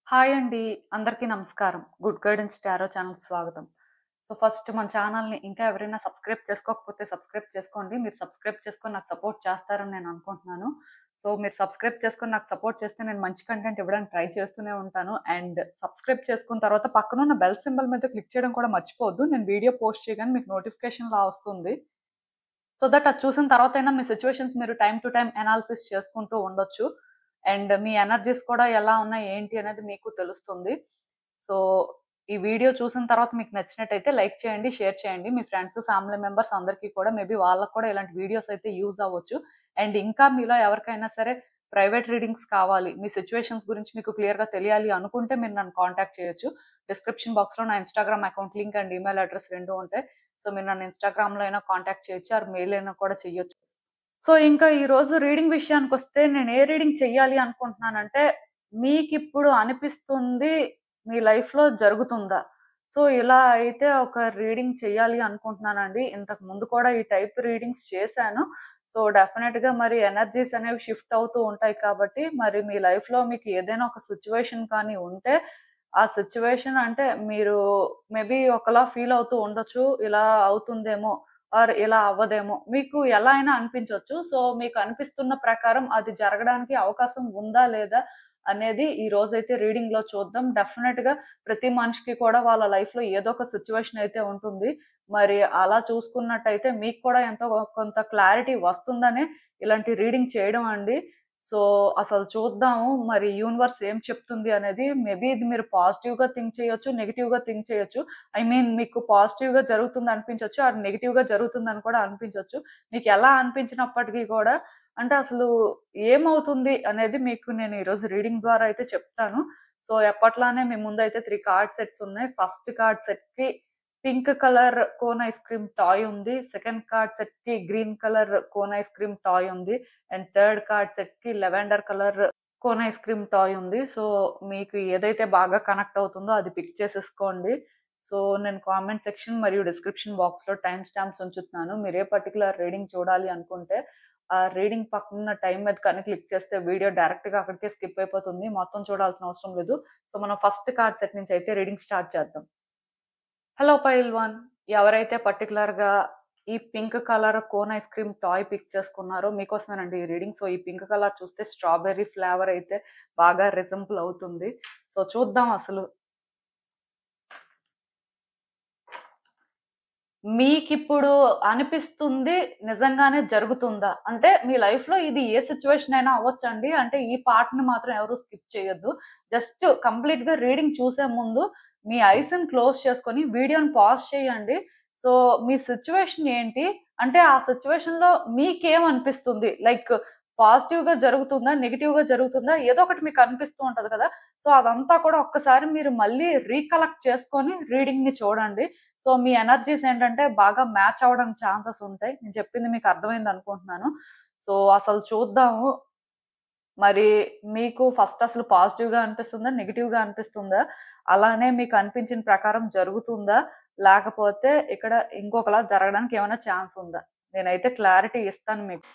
Hi అండి. అందరికీ నమస్కారం. గుడ్ గైడెన్స్ టారో ఛానల్‌కి స్వాగతం. ఫస్ట్ మన ఛానల్‌ని ఇంకా ఎవరైనా సబ్స్క్రైబ్ చేసుకోకపోతే సబ్స్క్రైబ్ చేసుకోండి. మీరు సబ్స్క్రైబ్ చేసుకొని నాకు సపోర్ట్ చేస్తారని నేను అనుకుంటున్నాను. మీరు సబ్స్క్రైబ్ చేసుకొని నాకు సపోర్ట్ చేస్తే నేను మంచి కంటెంట్ ఇవ్వడానికి ట్రై చేస్తూనే ఉంటాను. అండ్ సబ్స్క్రైబ్ చేసుకున్న తర్వాత పక్కనున్న బెల్ సింబల్ మీద క్లిక్ చేయడం కూడా మర్చిపోవద్దు. నేను వీడియో పోస్ట్ చేయగానే మీకు నోటిఫికేషన్‌లా వస్తుంది. దట్ అది చూసిన తర్వాతైనా మీ సిట్యుయేషన్స్ మీరు టైమ్ టు టైమ్ అనాలిసిస్ చేసుకుంటూ ఉండొచ్చు. అండ్ మీ ఎనర్జీస్ కూడా ఎలా ఉన్నాయి, ఏంటి అనేది మీకు తెలుస్తుంది. సో, ఈ వీడియో చూసిన తర్వాత మీకు నచ్చినట్టయితే లైక్ చేయండి, షేర్ చేయండి. మీ ఫ్రెండ్స్, ఫ్యామిలీ మెంబర్స్ అందరికీ కూడా మేబీ వాళ్ళకి కూడా ఇలాంటి వీడియోస్ అయితే యూజ్ అవ్వచ్చు. అండ్ ఇంకా మీలో ఎవరికైనా సరే ప్రైవేట్ రీడింగ్స్ కావాలి, మీ సిట్యుయేషన్స్ గురించి మీకు క్లియర్‌గా తెలియాలి అనుకుంటే మీరు నన్ను కాంటాక్ట్ చేయొచ్చు. డిస్క్రిప్షన్ బాక్స్‌లో నా Instagram account link and email address 2 ఉంటాయి. మీరు నన్ను ఇన్‌స్టాగ్రామ్‌లో అయినా కాంటాక్ట్ చేయొచ్చు ఆర్ మెయిల్ అయినా కూడా చెయ్యొచ్చు. ఇంకా ఈరోజు రీడింగ్ విషయానికొస్తే నేను ఏ రీడింగ్ చెయ్యాలి అనుకుంటున్నానంటే, మీకిప్పుడు అనిపిస్తుంది మీ లైఫ్‌లో జరుగుతుందా? ఇలా అయితే ఒక రీడింగ్ చెయ్యాలి అనుకుంటున్నానండి. ఇంతకు ముందు కూడా ఈ టైప్ రీడింగ్స్ చేశాను. డెఫినెట్‌గా మరి ఎనర్జీస్ అనేవి షిఫ్ట్ అవుతూ ఉంటాయి కాబట్టి, మరి మీ లైఫ్‌లో మీకు ఏదైనా ఒక సిట్యుయేషన్ కానీ ఉంటే, ఆ సిట్యుయేషన్ అంటే మీరు మేబీ ఒకలా ఫీల్ అవుతూ ఉండొచ్చు. ఇలా అవుతుందేమో ఆర్ ఇలా అవ్వదేమో. మీకు ఎలా అయినా అనిపించొచ్చు. మీకు అనిపిస్తున్న ప్రకారం అది జరగడానికి అవకాశం ఉందా? లేదా? అనేది ఈ రోజైతే రీడింగ్‌లో చూద్దాం. డెఫినెట్‌గా ప్రతి మనిషికి కూడా వాళ్ళ లైఫ్‌లో ఏదో ఒక సిట్యుయేషన్ అయితే ఉంటుంది. మరి అలా చూసుకున్నట్టయితే మీకు కూడా ఎంతో కొంత క్లారిటీ వస్తుందనే ఇలాంటి రీడింగ్ చేయడం అండి. అసలు చూద్దాము మరి యూనివర్స్ ఏం చెప్తుంది అనేది. మేబీ ఇది మీరు పాజిటివ్‌గా థింక్ చేయొచ్చు, నెగెటివ్‌గా థింక్ చేయొచ్చు. ఐ మీన్ మీకు పాజిటివ్‌గా జరుగుతుంది అనిపించొచ్చు. ఆర్ నెగెటివ్‌గా జరుగుతుందని కూడా అనిపించొచ్చు. మీకెలా అనిపించినప్పటికీ కూడా అంటే అసలు ఏమవుతుంది అనేది మీకు నేను ఈరోజు రీడింగ్ ద్వారా అయితే చెప్తాను. ఎప్పట్లానే మీ ముందైతే 3 కార్డ్ సెట్స్ ఉన్నాయి. ఫస్ట్ కార్డ్ సెట్‌కి pink colour cone ice cream toy ఉంది. సెకండ్ కార్డ్ సెట్‌కి green colour cone ice cream toy ఉంది. అండ్ థర్డ్ కార్డ్ సెట్‌కి lavender colour cone ice cream toy ఉంది. మీకు ఏదైతే బాగా కనెక్ట్ అవుతుందో అది పిక్ చేసేసుకోండి. నేను కామెంట్ సెక్షన్ మరియు డిస్క్రిప్షన్ బాక్స్‌లో టైమ్ స్టాంప్స్ ఉంచుతున్నాను. మీరు ఏ పర్టిక్యులర్ రీడింగ్ చూడాలి అనుకుంటే, ఆ రీడింగ్ పక్కనున్న టైమ్ మీద కానీ క్లిక్ చేస్తే వీడియో డైరెక్ట్‌గా అక్కడికే స్కిప్ అయిపోతుంది. మొత్తం చూడాల్సిన అవసరం లేదు. మనం ఫస్ట్ కార్డ్ సెట్ నుంచి అయితే రీడింగ్ స్టార్ట్ చేద్దాం. Hello pile one. ఎవరైతే పర్టిక్యులర్‌గా ఈ pink colour cone ice cream toy pick చేసుకున్నారో మీకోసమేనండి ఈ రీడింగ్. ఈ పింక్ కలర్ చూస్తే స్ట్రాబెర్రీ ఫ్లేవర్ అయితే బాగా రిజెంబుల్ అవుతుంది. చూద్దాం అసలు. మీకిప్పుడు అనిపిస్తుంది నిజంగానే జరుగుతుందా? అంటే మీ లైఫ్‌లో ఇది ఏ సిట్యుయేషన్ అయినా అవ్వొచ్చండి. అంటే ఈ పార్ట్‌ని మాత్రం ఎవరు స్కిప్ చేయొద్దు. జస్ట్ కంప్లీట్‌గా రీడింగ్ చూసే ముందు మీ ఐస్‌ని క్లోజ్ చేసుకొని వీడియోని పాజ్ చేయండి. సో, మీ సిట్యుయేషన్ ఏంటి? అంటే ఆ సిట్యుయేషన్‌లో మీకేమనిపిస్తుంది? లైక్ పాజిటివ్‌గా జరుగుతుందా? నెగెటివ్‌గా జరుగుతుందా? ఏదో ఒకటి మీకు అనిపిస్తూ ఉంటది కదా! అదంతా కూడా ఒక్కసారి మీరు మళ్ళీ రీకలెక్ట్ చేసుకొని రీడింగ్‌ని చూడండి. మీ ఎనర్జీస్ ఏంటంటే బాగా మ్యాచ్ అవ్వడానికి ఛాన్సెస్ ఉంటాయి. నేను చెప్పింది మీకు అర్థమైందనుకుంటున్నాను. అసలు చూద్దాము. మరి మీకు ఫస్ట్ అసలు పాజిటివ్‌గా అనిపిస్తుందా? నెగెటివ్‌గా అనిపిస్తుందా? అలానే మీకు అనిపించిన ప్రకారం జరుగుతుందా? లేకపోతే ఇక్కడ ఇంకొకలా జరగడానికి ఏమైనా ఛాన్స్ ఉందా? నేనైతే క్లారిటీ ఇస్తాను మీకు.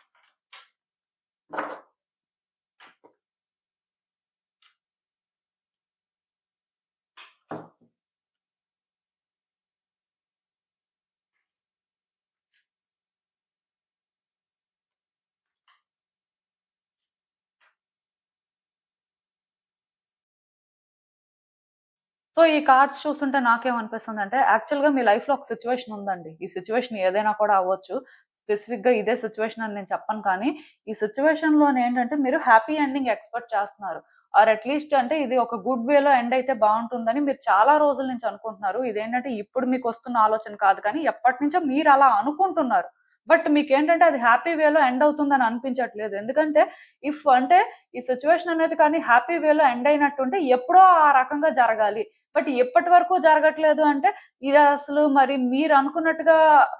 ఈ కార్డ్స్ చూస్తుంటే నాకేమనిపిస్తుందంటే, యాక్చువల్‌గా మీ లైఫ్‌లో ఒక సిట్యుయేషన్ ఉందండి. ఈ సిట్యుయేషన్ ఏదైనా కూడా అవ్వచ్చు. స్పెసిఫిక్‌గా ఇదే సిట్యుయేషన్ అని నేను చెప్పను కానీ, ఈ సిట్యుయేషన్‌లోనేంటంటే మీరు హ్యాపీ ఎండింగ్ ఎక్స్‌పెక్ట్ చేస్తున్నారు. ఆర్ అట్‌లీస్ట్ అంటే ఇది ఒక గుడ్ వేలో ఎండ్ అయితే బావుంటుందని మీరు చాలా రోజుల నుంచి అనుకుంటున్నారు. ఇదేంటంటే ఇప్పుడు మీకొస్తున్న ఆలోచన కాదు కానీ, ఎప్పటినుంచో మీరలా అనుకుంటున్నారు. బట్ మీకేంటంటే అది హ్యాపీ వేలో ఎండ్ అవుతుందని అనిపించట్లేదు. ఎందుకంటే అంటే ఈ సిట్యుయేషన్ అనేది కానీ హ్యాపీ వేలో ఎండ్ అయినట్టుంటే ఎప్పుడో ఆ రకంగా జరగాలి. బట్ ఎప్పటి వరకు జరగట్లేదు అంటే, ఇది అసలు మరి మీరనుకున్నట్టుగా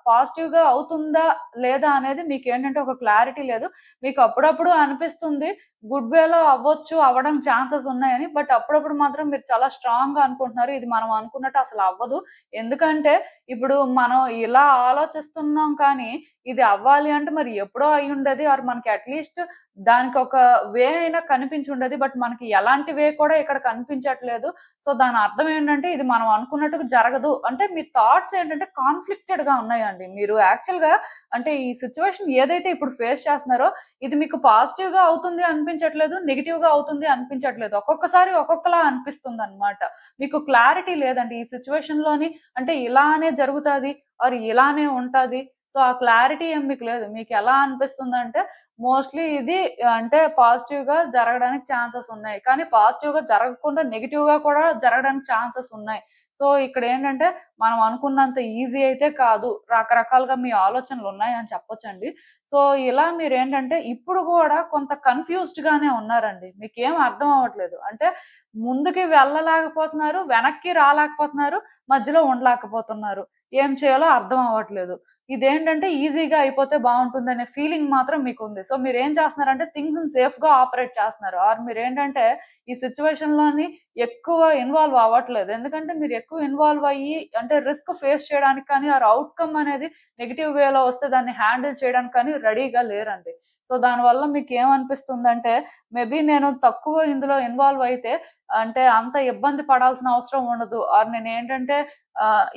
పాజిటివ్‌గా అవుతుందా? లేదా? అనేది మీకేంటంటే ఒక క్లారిటీ లేదు. మీకు అప్పుడప్పుడు అనిపిస్తుంది గుడ్ వేలో అవ్వచ్చు, అవ్వడానికి ఛాన్సెస్ ఉన్నాయని. బట్ అప్పుడప్పుడు మాత్రం మీరు చాలా స్ట్రాంగ్‌గా అనుకుంటున్నారు. ఇది మనం అనుకున్నట్టు అసలు అవ్వదు. ఎందుకంటే ఇప్పుడు మనం ఇలా ఆలోచిస్తున్నాం కానీ, ఇది అవ్వాలి అంటే మరి ఎప్పుడో అయ్యుండేది ఆర్ మనకి అట్‌లీస్ట్ దానికొక వే అయినా కనిపించుండేది. బట్ మనకి ఎలాంటి వే కూడా ఇక్కడ కనిపించట్లేదు. సో, దాని అర్థం ఏంటంటే ఇది మనం అనుకున్నట్టుగా జరగదు. అంటే మీ థాట్స్ ఏంటంటే కాన్‌ఫ్లిక్టెడ్‌గా ఉన్నాయండి. మీరు యాక్చువల్‌గా అంటే ఈ సిట్యుయేషన్ ఏదైతే ఇప్పుడు ఫేస్ చేస్తున్నారో ఇది మీకు పాజిటివ్‌గా అవుతుంది అనిపించట్లేదు. నెగెటివ్‌గా అవుతుంది అనిపించట్లేదు. ఒక్కొక్కసారి ఒక్కొక్కలా అనిపిస్తుందనమాట. మీకు క్లారిటీ లేదండి. ఈ సిట్యుయేషన్‌లోని అంటే ఇలానే జరుగుతాది ఆర్ ఇలానే ఉంటాది. సో, ఆ క్లారిటీ ఏం మీకు లేదు. మీకెలా అనిపిస్తుందంటే మోస్ట్‌లీ ఇది అంటే పాజిటివ్‌గా జరగడానికి ఛాన్సెస్ ఉన్నాయి. కానీ పాజిటివ్‌గా జరగకుండా నెగెటివ్‌గా కూడా జరగడానికి ఛాన్సెస్ ఉన్నాయి. సో, ఇక్కడేంటంటే మనం అనుకున్నంత ఈజీ అయితే కాదు. రకరకాలుగా మీ ఆలోచనలున్నాయని చెప్పొచ్చండి. సో, ఇలా మీరేంటంటే ఇప్పుడు గూడా కొంత కన్‌ఫ్యూజ్డ్‌గానే ఉన్నారండి. మీకేం అర్థం అవ్వట్లేదు. అంటే ముందుకి వెళ్ళలేకపోతున్నారు, వెనక్కి రాలేకపోతున్నారు, మధ్యలో ఉండలేకపోతున్నారు. ఏం చేయాలో అర్థం అవ్వట్లేదు. ఇదేంటంటే ఈజీగా అయిపోతే బావుంటుందనే ఫీలింగ్ మాత్రం మీకుంది. సో, మీరేం చేస్తున్నారంటే థింగ్స్‌ని సేఫ్‌గా ఆపరేట్ చేస్తున్నారు. ఆర్ మీరేంటంటే ఈ సిట్యుయేషన్‌లోని ఎక్కువ ఇన్వాల్వ్ అవ్వట్లేదు. ఎందుకంటే మీరు ఎక్కువ ఇన్వాల్వ్ అయ్యి అంటే రిస్క్ ఫేస్ చేయడానికి కానీ, ఆర్ ఔట్‌కమ్ అనేది నెగెటివ్ వేలో వస్తే దాన్ని హ్యాండిల్ చేయడానికి కానీ రెడీగా లేరండి. సో, దానివల్ల మీకేమనిపిస్తుందంటే మేబీ నేను తక్కువ ఇందులో ఇన్వాల్వ్ అయితే అంటే అంత ఇబ్బంది పడాల్సిన అవసరం ఉండదు. ఆర్ నేనేంటంటే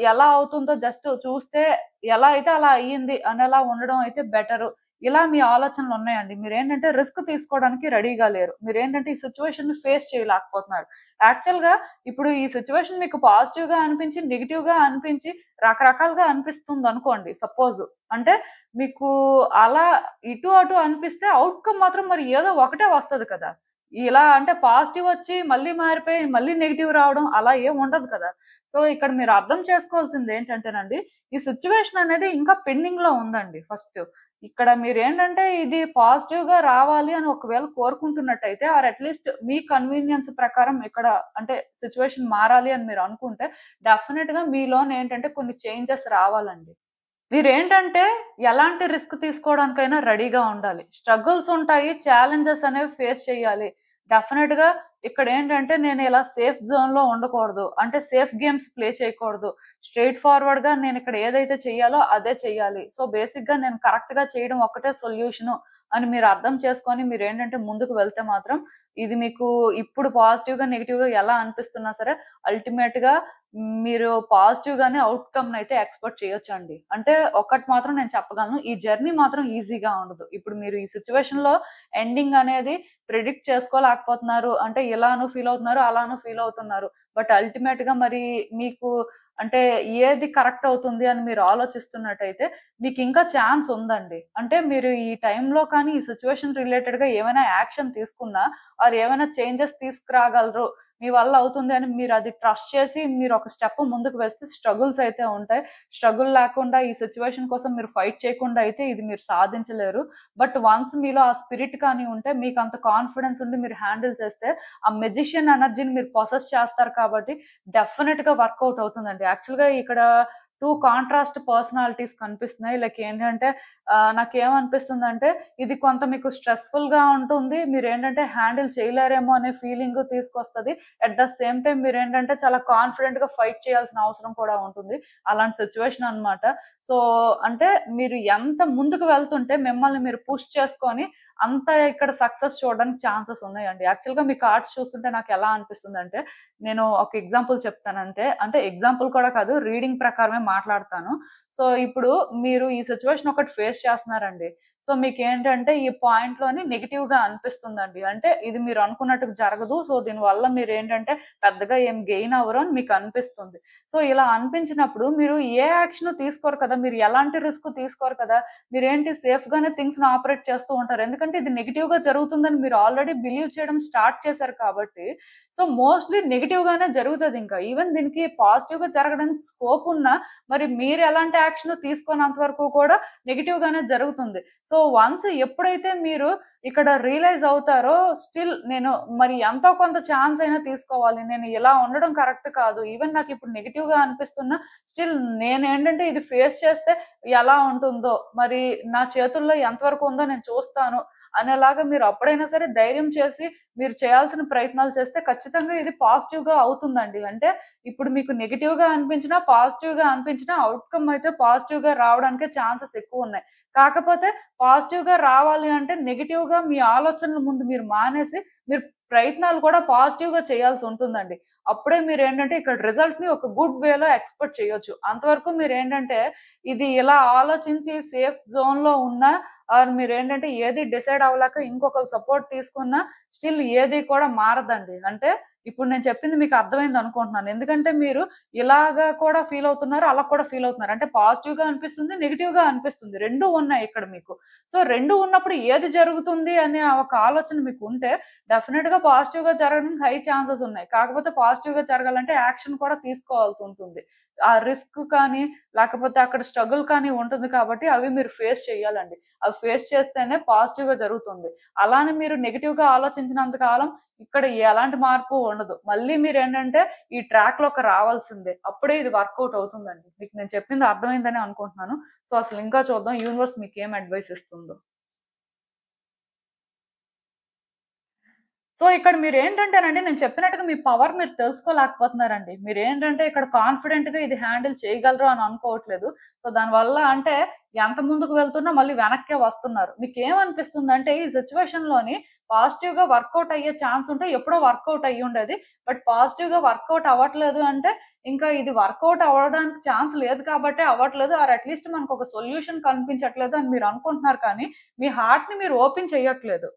ఎలా అవుతుందో జస్ట్ చూస్తే ఎలా అయితే అలా అయ్యింది అనేలా ఉండడం అయితే బెటరు. ఇలా మీ ఆలోచనలున్నాయండి. మీరేంటంటే రిస్క్ తీసుకోవడానికి రెడీగా లేరు. మీరేంటంటే ఈ సిట్యుయేషన్‌ని ఫేస్ చేయలేకపోతున్నారు. యాక్చువల్‌గా ఇప్పుడు ఈ సిట్యుయేషన్ మీకు పాజిటివ్‌గా అనిపించి, నెగెటివ్‌గా అనిపించి, రకరకాలుగా అనిపిస్తుందనుకోండి సపోజ్. అంటే మీకు అలా ఇటు అటు అనిపిస్తే ఔట్‌కమ్ మాత్రం మరి ఏదో ఒకటే వస్తది కదా! ఇలా అంటే పాజిటివ్ వచ్చి మళ్ళీ మారిపోయి మళ్ళీ నెగెటివ్ రావడం అలా ఏం ఉండదు కదా! సో, ఇక్కడ మీరు అర్థం చేసుకోవాల్సిందేంటంటేనండి, ఈ సిట్యుయేషన్ అనేది ఇంకా పెండింగ్‌లో ఉందండి ఫస్ట్. ఇక్కడ మీరేంటంటే ఇది పాజిటివ్‌గా రావాలి అని ఒకవేళ కోరుకుంటున్నట్టయితే ఆర్ అట్‌లీస్ట్ మీ కన్వీనియన్స్ ప్రకారం ఇక్కడ అంటే సిట్యుయేషన్ మారాలి అని మీరు అనుకుంటే డెఫినిట్‌గా మీలోనేంటంటే కొన్ని చేంజెస్ రావాలండి. మీరేంటంటే ఎలాంటి రిస్క్ తీసుకోవడానికైనా రెడీగా ఉండాలి. స్ట్రగుల్స్ ఉంటాయి. ఛాలెంజెస్ అనేవి ఫేస్ చేయాలి. డెఫినిట్‌గా ఇక్కడేంటంటే నేను ఇలా సేఫ్ జోన్‌లో ఉండకూడదు. అంటే సేఫ్ గేమ్స్ ప్లే చేయకూడదు. స్ట్రెయిట్ ఫార్వర్డ్‌గా నేనిక్కడ ఏదైతే చేయాలో అదే చేయాలి. సో, బేసిక్‌గా నేను కరెక్ట్‌గా చేయడం ఒక్కటే సొల్యూషను అని మీరు అర్థం చేసుకొని మీరేంటంటే ముందుకు వెళ్తే మాత్రం ఇది మీకు ఇప్పుడు పాజిటివ్‌గా, నెగెటివ్‌గా ఎలా అనిపిస్తున్నా సరే అల్టిమేట్‌గా మీరు పాజిటివ్‌గానే ఔట్‌కమ్‌నయితే ఎక్స్‌పెక్ట్ చేయొచ్చండి. అంటే ఒక్కటి మాత్రం నేను చెప్పగలను. ఈ జర్నీ మాత్రం ఈజీగా ఉండదు. ఇప్పుడు మీరు ఈ సిట్యుయేషన్‌లో ఎండింగ్ అనేది ప్రిడిక్ట్ చేసుకోలేకపోతున్నారు. అంటే ఇలాను ఫీల్ అవుతున్నారు, అలాను ఫీల్ అవుతున్నారు. బట్ అల్టిమేట్‌గా మరి మీకు అంటే ఏది కరెక్ట్ అవుతుంది అని మీరు ఆలోచిస్తున్నట్టయితే మీకింకా ఛాన్స్ ఉందండి. అంటే మీరు ఈ టైంలో కానీ ఈ సిట్యుయేషన్ రిలేటెడ్‌గా ఏమైనా యాక్షన్ తీసుకున్నా ఆర్ ఏమైనా చేంజెస్ తీసుకురాగలరు. మీ వల్ల అవుతుంది అని మీరది ట్రస్ట్ చేసి మీరొక స్టెప్ ముందుకు వేస్తే స్ట్రగుల్స్ అయితే ఉంటాయి. స్ట్రగుల్ లేకుండా ఈ సిట్యుయేషన్ కోసం మీరు ఫైట్ చేయకుండా అయితే ఇది మీరు సాధించలేరు. బట్ వన్స్ మీలో ఆ స్పిరిట్ కానీ ఉంటే మీకంత కాన్ఫిడెన్స్ ఉండి మీరు హ్యాండిల్ చేస్తే ఆ మెజిషియన్ ఎనర్జీని మీరు పొసెస్ చేస్తారు కాబట్టి డెఫినిట్‌గా వర్కౌట్ అవుతుందండి. యాక్చువల్‌గా ఇక్కడ 2 కాంట్రాస్ట్ పర్సనాలిటీస్ కనిపిస్తున్నాయి. లైక్ ఏంటంటే నాకేమనిపిస్తుందంటే ఇది కొంత మీకు స్ట్రెస్‌ఫుల్‌గా ఉంటుంది. మీరేంటంటే హ్యాండిల్ చేయలేరేమో అనే ఫీలింగు తీసుకొస్తది. అట్ ద సేమ్ టైమ్ మీరేంటంటే చాలా కాన్ఫిడెంట్‌గా ఫైట్ చేయాల్సిన అవసరం కూడా ఉంటుంది. అలాంటి సిట్యుయేషన్ అన్నమాట. సో, అంటే మీరు ఎంత ముందుకు వెళ్తుంటే మిమ్మల్ని మీరు పుష్ చేసుకొని అంత ఇక్కడ సక్సెస్ చూడడానికి ఛాన్సెస్ ఉన్నాయండి. యాక్చువల్‌గా మీ కార్డ్స్ చూస్తుంటే నాకెలా అనిపిస్తుందంటే నేను ఒక ఎగ్జాంపుల్ చెప్తానంతే. అంటే ఎగ్జాంపుల్ కూడా కాదు. రీడింగ్ ప్రకారమే మాట్లాడతాను. సో, ఇప్పుడు మీరు ఈ సిట్యుయేషన్ ఒకటి ఫేస్ చేస్తున్నారండి. సో, మీకేంటంటే ఈ పాయింట్‌లోని నెగెటివ్‌గా అనిపిస్తుందండి. అంటే ఇది మీరు అనుకున్నట్టుగా జరగదు. సో, దీనివల్ల మీరేంటంటే పెద్దగా ఏం గెయిన్ అవ్వరు అని మీకనిపిస్తుంది. సో, ఇలా అనిపించినప్పుడు మీరు ఏ యాక్షన్ తీసుకోరు కదా! మీరు ఎలాంటి రిస్క్ తీసుకోరు కదా! మీరేంటి సేఫ్‌గానే థింగ్స్‌ని ఆపరేట్ చేస్తూ ఉంటారు. ఎందుకంటే ఇది నెగెటివ్‌గా జరుగుతుందని మీరు ఆల్రెడీ బిలీవ్ చేయడం స్టార్ట్ చేశారు కాబట్టి సో, మోస్ట్‌లీ నెగెటివ్‌గానే జరుగుతదింకా. ఈవెన్ దీనికి పాజిటివ్‌గా జరగడానికి స్కోప్ ఉన్నా, మరి మీరెలాంటి యాక్షన్ తీసుకోనంత వరకు కూడా నెగెటివ్‌గానే జరుగుతుంది. సో, వన్స్ ఎప్పుడైతే మీరు ఇక్కడ రియలైజ్ అవుతారో, స్టిల్ నేను మరి ఎంతో కొంత ఛాన్స్ అయినా తీసుకోవాలి. నేను ఇలా ఉండడం కరెక్ట్ కాదు. ఈవెన్ నాకిప్పుడు నెగెటివ్‌గా అనిపిస్తున్నా, స్టిల్ నేనేంటంటే ఇది ఫేస్ చేస్తే ఎలా ఉంటుందో, మరి నా చేతుల్లో ఎంతవరకు ఉందో నేను చూస్తాను అనేలాగా మీరు అప్పుడైనా సరే ధైర్యం చేసి మీరు చేయాల్సిన ప్రయత్నాలు చేస్తే ఖచ్చితంగా ఇది పాజిటివ్‌గా అవుతుందండి. అంటే ఇప్పుడు మీకు నెగెటివ్‌గా అనిపించినా, పాజిటివ్‌గా అనిపించినా ఔట్‌కమ్ అయితే పాజిటివ్‌గా రావడానికే ఛాన్సెస్ ఎక్కువున్నాయి. కాకపోతే పాజిటివ్‌గా రావాలి అంటే నెగెటివ్‌గా మీ ఆలోచనల ముందు మీరు మానేసి, మీరు ప్రయత్నాలు కూడా పాజిటివ్‌గా చేయాల్సుంటుందండి. అప్పుడే మీరేంటంటే ఇక్కడ రిజల్ట్‌ని ఒక గుడ్ వేలో ఎక్స్‌పెక్ట్ చేయొచ్చు. అంతవరకు మీరేంటంటే ఇది ఇలా ఆలోచించి సేఫ్ జోన్‌లో ఉన్నా మీరేంటంటే ఏది డిసైడ్ అవ్వలేక ఇంకొకళ్ళ సపోర్ట్ తీసుకున్నా స్టిల్ ఏది కూడా మారదండి. అంటే ఇప్పుడు నేను చెప్పింది మీకు అర్థమైందనుకుంటున్నాను. ఎందుకంటే మీరు ఇలాగా కూడా ఫీల్ అవుతున్నారు. అలా కూడా ఫీల్ అవుతున్నారు. అంటే పాజిటివ్‌గా అనిపిస్తుంది, నెగెటివ్‌గా అనిపిస్తుంది. 2 ఉన్నాయి ఇక్కడ మీకు. సో 2 ఉన్నప్పుడు ఏది జరుగుతుంది అనే ఒక ఆలోచన మీకుంటే డెఫినిట్‌గా పాజిటివ్‌గా జరగడానికి హై ఛాన్సెస్ ఉన్నాయి. కాకపోతే పాజిటివ్‌గా జరగాలంటే యాక్షన్ కూడా తీసుకోవాల్సుంటుంది. ఆ రిస్క్ కానీ, లేకపోతే అక్కడ స్ట్రగుల్ కానీ ఉంటుంది కాబట్టి అవి మీరు ఫేస్ చేయాలండి. అవి ఫేస్ చేస్తేనే పాజిటివ్‌గా జరుగుతుంది. అలానే మీరు నెగెటివ్‌గా ఆలోచించినంత కాలం ఇక్కడ ఎలాంటి మార్పు ఉండదు. మళ్ళీ మీరేంటంటే ఈ ట్రాక్‌లోకి రావాల్సిందే. అప్పుడే ఇది వర్కౌట్ అవుతుందండి. మీకు నేను చెప్పింది అర్థమైందనే అనుకుంటున్నాను. సో, అసలు ఇంకా చూద్దాం యూనివర్స్ మీకేం అడ్వైస్ ఇస్తుందో. సో, ఇక్కడ మీరేంటంటేనండి నేను చెప్పినట్టుగా మీ పవర్ మీరు తెలుసుకోలేకపోతున్నారండి. మీరేంటంటే ఇక్కడ కాన్ఫిడెంట్‌గా ఇది హ్యాండిల్ చేయగలరు అని అనుకోవట్లేదు. సో, దానివల్ల అంటే ఎంత ముందుకు వెళ్తున్నా మళ్ళీ వెనక్కే వస్తున్నారు. మీకేమనిపిస్తుందంటే ఈ సిట్యుయేషన్‌లోని పాజిటివ్‌గా వర్కౌట్ అయ్యే ఛాన్స్ ఉంటే ఎప్పుడో వర్కౌట్ అయ్యుండేది. బట్ పాజిటివ్‌గా వర్కౌట్ అవ్వట్లేదు అంటే ఇంకా ఇది వర్కౌట్ అవ్వడానికి ఛాన్స్ లేదు కాబట్టే అవ్వట్లేదు. ఆర్ అట్‌లీస్ట్ మనకొక సొల్యూషన్ కనిపించట్లేదు అని మీరు అనుకుంటున్నారు కానీ మీ హార్ట్‌ని మీరు ఓపెన్ చేయట్లేదు.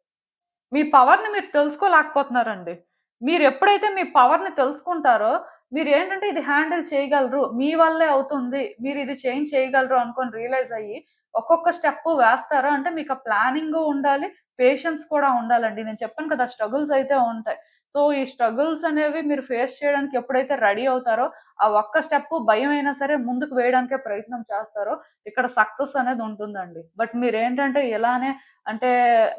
మీ పవర్‌ని మీరు తెలుసుకోలేకపోతున్నారండి. మీరెప్పుడైతే మీ పవర్‌ని తెలుసుకుంటారో, మీరేంటంటే ఇది హ్యాండిల్ చేయగలరు. మీ వల్లే అవుతుంది. మీరిది చేంజ్ చేయగలరు అనుకోని రియలైజ్ అయ్యి, ఒక్కొక్క స్టెప్పు వేస్తారా అంటే మీకు ఆ ప్లానింగు ఉండాలి. పేషెన్స్ కూడా ఉండాలండి. నేను చెప్పాను కదా! స్ట్రగుల్స్ అయితే ఉంటాయి. సో, ఈ స్ట్రగుల్స్ అనేవి మీరు ఫేస్ చేయడానికి ఎప్పుడైతే రెడీ అవుతారో, ఆ ఒక్క స్టెప్పు భయమైనా సరే ముందుకు వేయడానికే ప్రయత్నం చేస్తారో, ఇక్కడ సక్సెస్ అనేది ఉంటుందండి. బట్ మీరేంటంటే ఇలానే అంటే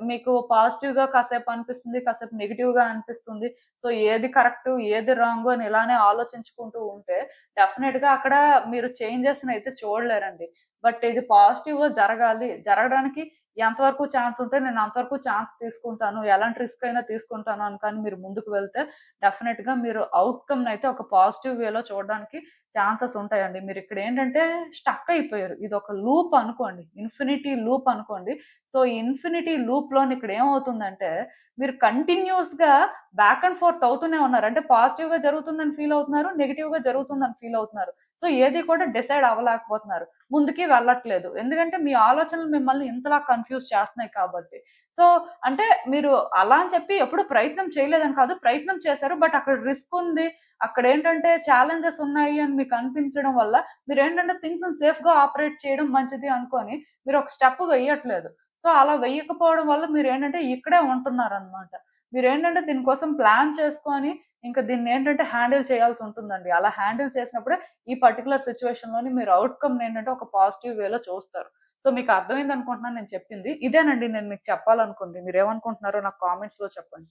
మీకు పాజిటివ్‌గా కాసేపు అనిపిస్తుంది. కాసేపు నెగెటివ్‌గా అనిపిస్తుంది. సో, ఏది కరెక్టు, ఏది రాంగు అని ఇలానే ఆలోచించుకుంటూ ఉంటే డెఫినిట్‌గా అక్కడ మీరు చేంజెస్‌నయితే చూడలేరండి. బట్ ఇది పాజిటివ్‌గా జరగాలి. జరగడానికి ఎంతవరకు ఛాన్స్ ఉంటే నేను అంతవరకు ఛాన్స్ తీసుకుంటాను. ఎలాంటి రిస్క్ అయినా తీసుకుంటాను అని కానీ మీరు ముందుకు వెళ్తే డెఫినిట్‌గా మీరు ఔట్‌కమ్‌నయితే ఒక పాజిటివ్ వేలో చూడడానికి ఛాన్సెస్ ఉంటాయండి. మీరిక్కడేంటంటే స్టక్ అయిపోయారు. ఇదొక లూప్ అనుకోండి. ఇన్ఫినిటీ లూప్ అనుకోండి. సో, ఈ ఇన్ఫినిటీ లూప్‌లోని ఇక్కడ ఏమవుతుందంటే, మీరు కంటిన్యూయస్‌గా బ్యాక్ అండ్ ఫోర్త్ అవుతూనే ఉన్నారు. అంటే పాజిటివ్‌గా జరుగుతుందని ఫీల్ అవుతున్నారు. నెగెటివ్‌గా జరుగుతుందని ఫీల్ అవుతున్నారు. సో, ఏది కూడా డిసైడ్ అవ్వలేకపోతున్నారు. ముందుకి వెళ్ళట్లేదు. ఎందుకంటే మీ ఆలోచనలు మిమ్మల్ని ఇంతలా కన్‌ఫ్యూజ్ చేస్తున్నాయి కాబట్టి. సో, అంటే మీరు అలా అని చెప్పి ఎప్పుడు ప్రయత్నం చేయలేదని కాదు. ప్రయత్నం చేశారు. బట్ అక్కడ రిస్క్ ఉంది. అక్కడేంటంటే ఛాలెంజెస్ ఉన్నాయి అని మీకు అనిపించడం వల్ల మీరేంటంటే థింగ్స్‌ని సేఫ్‌గా ఆపరేట్ చేయడం మంచిది అనుకోని మీరు ఒక స్టెప్ వేయట్లేదు. సో, అలా వేయకపోవడం వల్ల మీరేంటంటే ఇక్కడే ఉంటున్నారనమాట. మీరేంటంటే దీనికోసం ప్లాన్ చేసుకొని, ఇంక దీన్నేంటంటే హ్యాండిల్ చేయాల్సుంటుందండి. అలా హ్యాండిల్ చేసినప్పుడే ఈ పర్టిక్యులర్ సిట్యుయేషన్‌లోని మీరు ఔట్‌కమ్‌నేంటంటే ఒక పాజిటివ్ వేలో చూస్తారు. సో, మీకు అర్థమైందనుకుంటున్నాను నేను చెప్పింది. ఇదేనండి నేను మీకు చెప్పాలనుకుంది. మీరేమనుకుంటున్నారో నాకు కామెంట్స్‌లో చెప్పండి.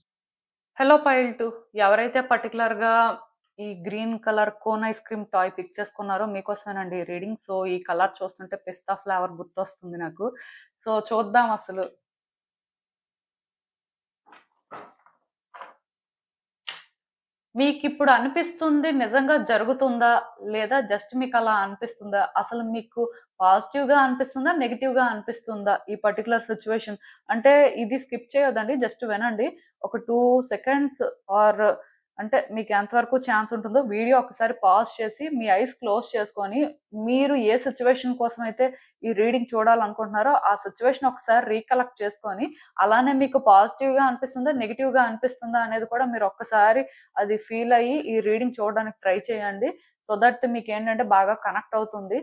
హలో పైల్ 2 ఎవరైతే పర్టిక్యులర్‌గా ఈ green colour cone ice cream toy pick చేసుకున్నారో మీకోసమేనండి ఈ రీడింగ్. సో, ఈ కలర్ చూస్తుంటే పిస్తా ఫ్లేవర్ గుర్తొస్తుంది నాకు. సో, చూద్దాం అసలు. మీకిప్పుడు అనిపిస్తుంది నిజంగా జరుగుతుందా? లేదా జస్ట్ మీకలా అనిపిస్తుందా? అసలు మీకు పాజిటివ్‌గా అనిపిస్తుందా? నెగెటివ్‌గా అనిపిస్తుందా? ఈ పర్టిక్యులర్ సిట్యుయేషన్. అంటే ఇది స్కిప్ చేయొద్దండి. జస్ట్ వినండి. ఒక 2 సెకండ్స్ ఆర్ అంటే మీకు ఎంత వరకు ఛాన్స్ ఉంటుందో వీడియో ఒకసారి పాజ్ చేసి మీ ఐస్ క్లోజ్ చేసుకొని, మీరు ఏ సిట్యుయేషన్ కోసమైతే ఈ రీడింగ్ చూడాలనుకుంటున్నారో ఆ సిట్యుయేషన్ ఒకసారి రీకలెక్ట్ చేసుకొని, అలానే మీకు పాజిటివ్‌గా అనిపిస్తుందా? నెగెటివ్‌గా అనిపిస్తుందా? అనేది కూడా మీరు ఒక్కసారి అది ఫీల్ అయ్యి ఈ రీడింగ్ చూడడానికి ట్రై చేయండి. సో దట్ మీకేంటంటే బాగా కనెక్ట్ అవుతుంది.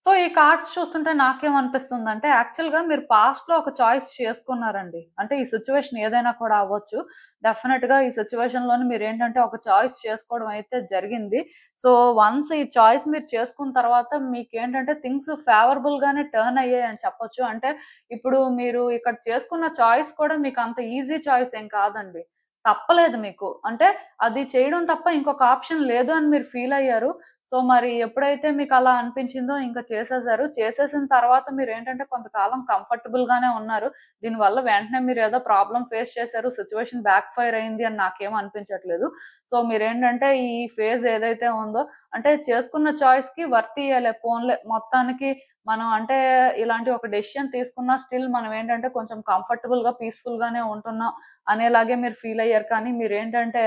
సో, ఈ కార్డ్స్ చూస్తుంటే నాకేమనిపిస్తుందంటే, యాక్చువల్‌గా మీరు పాస్ట్‌లో ఒక చాయిస్ చేసుకున్నారండి. అంటే ఈ సిట్యుయేషన్ ఏదైనా కూడా అవ్వచ్చు. డెఫినెట్‌గా ఈ సిట్యుయేషన్‌లోని మీరేంటంటే ఒక చాయిస్ చేసుకోవడం అయితే జరిగింది. సో, వన్స్ ఈ చాయిస్ మీరు చేసుకున్న తర్వాత మీకేంటంటే థింగ్స్ ఫేవరబుల్‌గానే టర్న్ అయ్యాయని చెప్పొచ్చు. అంటే ఇప్పుడు మీరు ఇక్కడ చేసుకున్న చాయిస్ కూడా మీకంత ఈజీ చాయిస్ ఏం కాదండి. తప్పలేదు మీకు. అంటే అది చేయడం తప్ప ఇంకొక ఆప్షన్ లేదు అని మీరు ఫీల్ అయ్యారు. సో, మరి ఎప్పుడైతే మీకలా అనిపించిందో ఇంక చేసేసారు. చేసేసిన తర్వాత మీరేంటంటే కొంతకాలం కంఫర్టబుల్‌గానే ఉన్నారు. దీనివల్ల వెంటనే మీరేదో ప్రాబ్లమ్ ఫేస్ చేశారు. సిట్యుయేషన్ బ్యాక్ ఫైర్ అయింది అని నాకేం అనిపించట్లేదు. సో, మీరేంటంటే ఈ ఫేజ్ ఏదైతే ఉందో అంటే చేసుకున్న చాయిస్‌కి వర్తియ్యాలే పోన్లే మొత్తానికి మనం అంటే ఇలాంటి ఒక డెసిషన్ తీసుకున్నా స్టిల్ మనం ఏంటంటే కొంచెం కంఫర్టబుల్‌గా, పీస్‌ఫుల్‌గానే ఉంటున్నాం అనేలాగే మీరు ఫీల్ అయ్యారు. కానీ మీరేంటంటే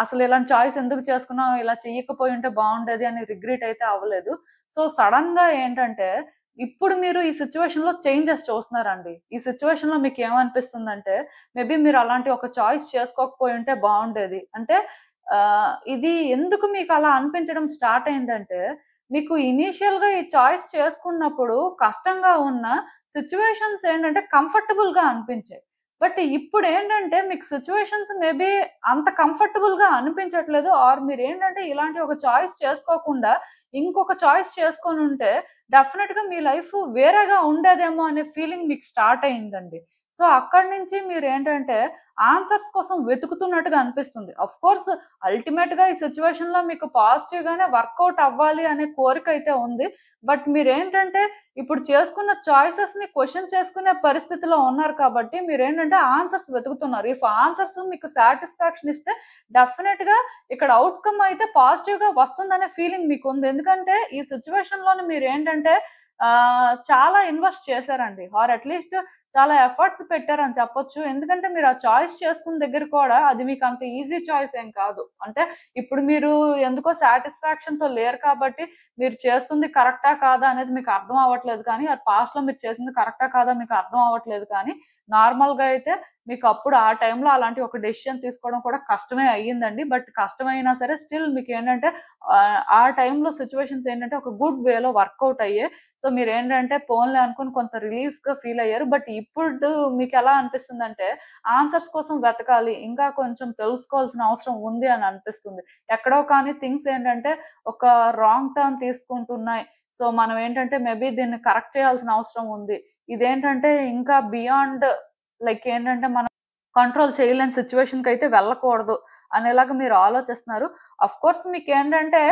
అసలు ఇలాంటి చాయిస్ ఎందుకు చేసుకున్నావు? ఇలా చెయ్యకపోయుంటే బావుండేది అని రిగ్రెట్ అయితే అవ్వలేదు. సో, సడెన్‌గా ఏంటంటే, ఇప్పుడు మీరు ఈ సిట్యుయేషన్‌లో చేంజెస్ చూస్తున్నారండి. ఈ సిట్యుయేషన్‌లో మీకేమనిపిస్తుందంటే, మేబీ మీరు అలాంటి ఒక చాయిస్ చేసుకోకపోయుంటే బావుండేది. అంటే ఇది ఎందుకు మీకలా అనిపించడం స్టార్ట్ అయిందంటే, మీకు ఇనీషియల్‌గా ఈ చాయిస్ చేసుకున్నప్పుడు కష్టంగా ఉన్న సిట్యుయేషన్స్ ఏంటంటే కంఫర్టబుల్‌గా అనిపించాయి. బట్ ఇప్పుడేంటంటే మీకు సిట్యుయేషన్స్ మేబీ అంత కంఫర్టబుల్‌గా అనిపించట్లేదు. ఆర్ మీరేంటంటే ఇలాంటి ఒక చాయిస్ చేసుకోకుండా ఇంకొక చాయిస్ చేసుకొనుంటే డెఫినెట్‌గా మీ లైఫ్ వేరేగా ఉండేదేమో అనే ఫీలింగ్ మీకు స్టార్ట్ అయిందండి. సో, అక్కడి నుంచి మీరేంటంటే ఆన్సర్స్ కోసం వెతుకుతున్నట్టుగా అనిపిస్తుంది. ఆఫ్‌కోర్స్ అల్టిమేట్‌గా ఈ సిట్యుయేషన్‌లో మీకు పాజిటివ్‌గానే వర్కౌట్ అవ్వాలి అనే కోరికైతే ఉంది. బట్ మీరేంటంటే ఇప్పుడు చేసుకున్న చాయిసెస్‌ని క్వెషన్ చేసుకునే పరిస్థితిలో ఉన్నారు కాబట్టి మీరేంటంటే ఆన్సర్స్ వెతుకుతున్నారు. ఇఫ్ ఆన్సర్స్ మీకు సాటిస్ఫాక్షన్ ఇస్తే డెఫినెట్‌గా ఇక్కడ ఔట్‌కమ్ అయితే పాజిటివ్‌గా వస్తుందనే ఫీలింగ్ మీకుంది. ఎందుకంటే ఈ సిట్యుయేషన్‌లోని మీరేంటంటే చాలా ఇన్వెస్ట్ చేశారండి. ఆర్ అట్‌లీస్ట్ చాలా ఎఫర్ట్స్ పెట్టారని చెప్పొచ్చు. ఎందుకంటే మీరు ఆ చాయిస్ చేసుకున్న దగ్గర కూడా అది మీకంత ఈజీ చాయిస్ ఏం కాదు. అంటే ఇప్పుడు మీరు ఎందుకో సాటిస్ఫాక్షన్‌తో లేరు కాబట్టి మీరు చేస్తుంది కరెక్టా? కాదా? అనేది మీకు అర్థం అవ్వట్లేదు కానీ, అది పాస్ట్‌లో మీరు చేసింది కరెక్టా? కాదా? మీకు అర్థం అవ్వట్లేదు కానీ, నార్మల్‌గా అయితే మీకప్పుడు ఆ టైంలో అలాంటి ఒక డెసిషన్ తీసుకోవడం కూడా కష్టమే అయ్యిందండి. బట్ కష్టమైనా సరే స్టిల్ మీకేంటంటే ఆ టైంలో సిట్యుయేషన్స్ ఏంటంటే ఒక గుడ్ వేలో వర్కౌట్ అయ్యాయి. సో, మీరేంటంటే పోన్లే అనుకోని కొంత రిలీఫ్‌గా ఫీల్ అయ్యారు. బట్ ఇప్పుడు మీకెలా అనిపిస్తుందంటే ఆన్సర్స్ కోసం వెతకాలి. ఇంకా కొంచెం తెలుసుకోవాల్సిన అవసరం ఉంది అని అనిపిస్తుంది. ఎక్కడో కానీ థింగ్స్ ఏంటంటే ఒక రాంగ్ టర్న్ తీసుకుంటున్నాయి. సో, మనం ఏంటంటే మేబీ దీన్ని కరెక్ట్ చేయాల్సిన అవసరం ఉంది. ఇదేంటంటే ఇంకా బియాండ్ లైక్ ఏంటంటే మనం కంట్రోల్ చేయలేని సిట్యుయేషన్‌కైతే వెళ్ళకూడదు అనేలాగా మీరు ఆలోచిస్తున్నారు. ఆఫ్‌కోర్స్ మీకేంటంటే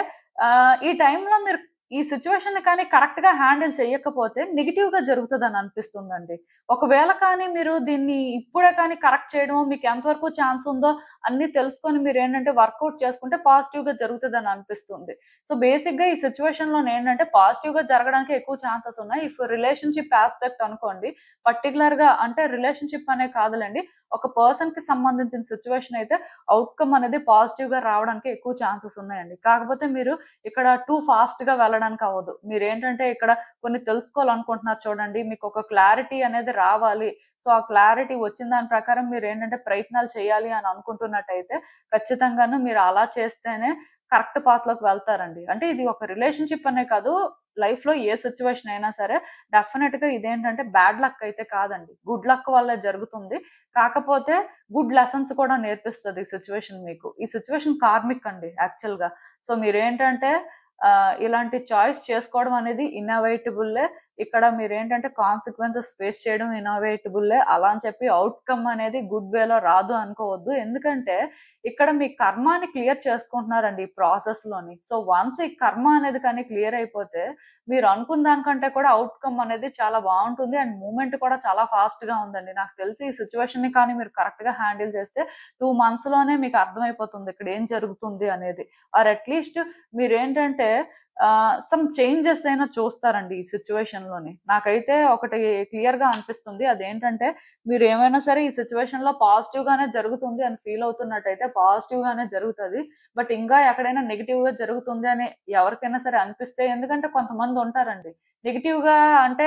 ఈ టైంలో మీరు ఈ సిట్యుయేషన్‌ని కానీ కరెక్ట్‌గా హ్యాండిల్ చేయకపోతే నెగెటివ్‌గా జరుగుతదని అనిపిస్తుందండి. ఒకవేళ కానీ మీరు దీన్ని ఇప్పుడే కానీ కరెక్ట్ చేయడమో మీకు ఎంతవరకు ఛాన్స్ ఉందో అన్నీ తెలుసుకొని మీరేంటంటే వర్కౌట్ చేసుకుంటే పాజిటివ్‌గా జరుగుతదని అనిపిస్తుంది. సో, బేసిక్‌గా ఈ సిట్యుయేషన్‌లోనేంటంటే పాజిటివ్‌గా జరగడానికి ఎక్కువ ఛాన్సెస్ ఉన్నాయి. ఇఫ్ రిలేషన్‌షిప్ యాస్పెక్ట్ అనుకోండి. పర్టిక్యులర్‌గా అంటే రిలేషన్‌షిప్ అనే కాదులెండి. ఒక పర్సన్‌కి సంబంధించిన సిట్యుయేషన్ అయితే ఔట్‌కమ్ అనేది పాజిటివ్‌గా రావడానికి ఎక్కువ ఛాన్సెస్ ఉన్నాయండి. కాకపోతే మీరు ఇక్కడ టూ ఫాస్ట్‌గా వెళ్ళడానికి అవ్వదు. మీరేంటంటే ఇక్కడ కొన్ని తెలుసుకోవాలనుకుంటున్నారు చూడండి. మీకొక క్లారిటీ అనేది రావాలి. సో, ఆ క్లారిటీ వచ్చిన దాని ప్రకారం మీరేంటంటే ప్రయత్నాలు చేయాలి అని అనుకుంటున్నట్టయితే ఖచ్చితంగాను మీరు అలా చేస్తేనే కరెక్ట్ పాత్‌లోకి వెళ్తారండి. అంటే ఇది ఒక రిలేషన్‌షిప్ అనే కాదు. లైఫ్‌లో ఏ సిట్యుయేషన్ అయినా సరే డెఫినెట్‌గా ఇదేంటంటే బ్యాడ్ లక్ అయితే కాదండి. గుడ్ లక్ వల్లే జరుగుతుంది. కాకపోతే గుడ్ లెసన్స్ కూడా నేర్పిస్తది ఈ సిట్యుయేషన్ మీకు. ఈ సిట్యుయేషన్ కార్మిక్ అండి యాక్చువల్‌గా. సో, మీరేంటంటే ఇలాంటి చాయిస్ చేసుకోవడం అనేది ఇన్నోవేటబుల్లే. ఇక్కడ మీరేంటంటే కాన్సిక్వెన్సెస్ ఫేస్ చేయడం ఇన్నోవేటబుల్లే. అలా అని చెప్పి ఔట్‌కమ్ అనేది గుడ్ వేలో రాదు అనుకోవద్దు. ఎందుకంటే ఇక్కడ మీ కర్మాని క్లియర్ చేసుకుంటున్నారండి ఈ ప్రాసెస్‌లోని. సో, వన్స్ ఈ కర్మ అనేది కానీ క్లియర్ అయిపోతే మీరు అనుకున్న దానికంటే కూడా ఔట్‌కమ్ అనేది చాలా బావుంటుంది. అండ్ మూవ్‌మెంట్ కూడా చాలా ఫాస్ట్‌గా ఉందండి. నాకు తెలిసి ఈ సిట్యుయేషన్‌ని కానీ మీరు కరెక్ట్‌గా హ్యాండిల్ చేస్తే 2 మంత్స్‌లోనే మీకు అర్థమైపోతుంది ఇక్కడ ఏం జరుగుతుంది అనేది. ఆర్ అట్‌లీస్ట్ మీరేంటంటే సమ్ చేంజెస్ అయినా చూస్తారండి ఈ సిట్యుయేషన్‌లోని. నాకైతే ఒకటి క్లియర్‌గా అనిపిస్తుంది. అదేంటంటే మీరేమైనా సరే ఈ సిట్యుయేషన్‌లో పాజిటివ్‌గానే జరుగుతుంది అని ఫీల్ అవుతున్నట్టయితే పాజిటివ్‌గానే జరుగుతది. బట్ ఇంకా ఎక్కడైనా నెగెటివ్‌గా జరుగుతుంది అని ఎవరికైనా సరే అనిపిస్తే ఎందుకంటే కొంతమందుంటారండి. నెగెటివ్‌గా అంటే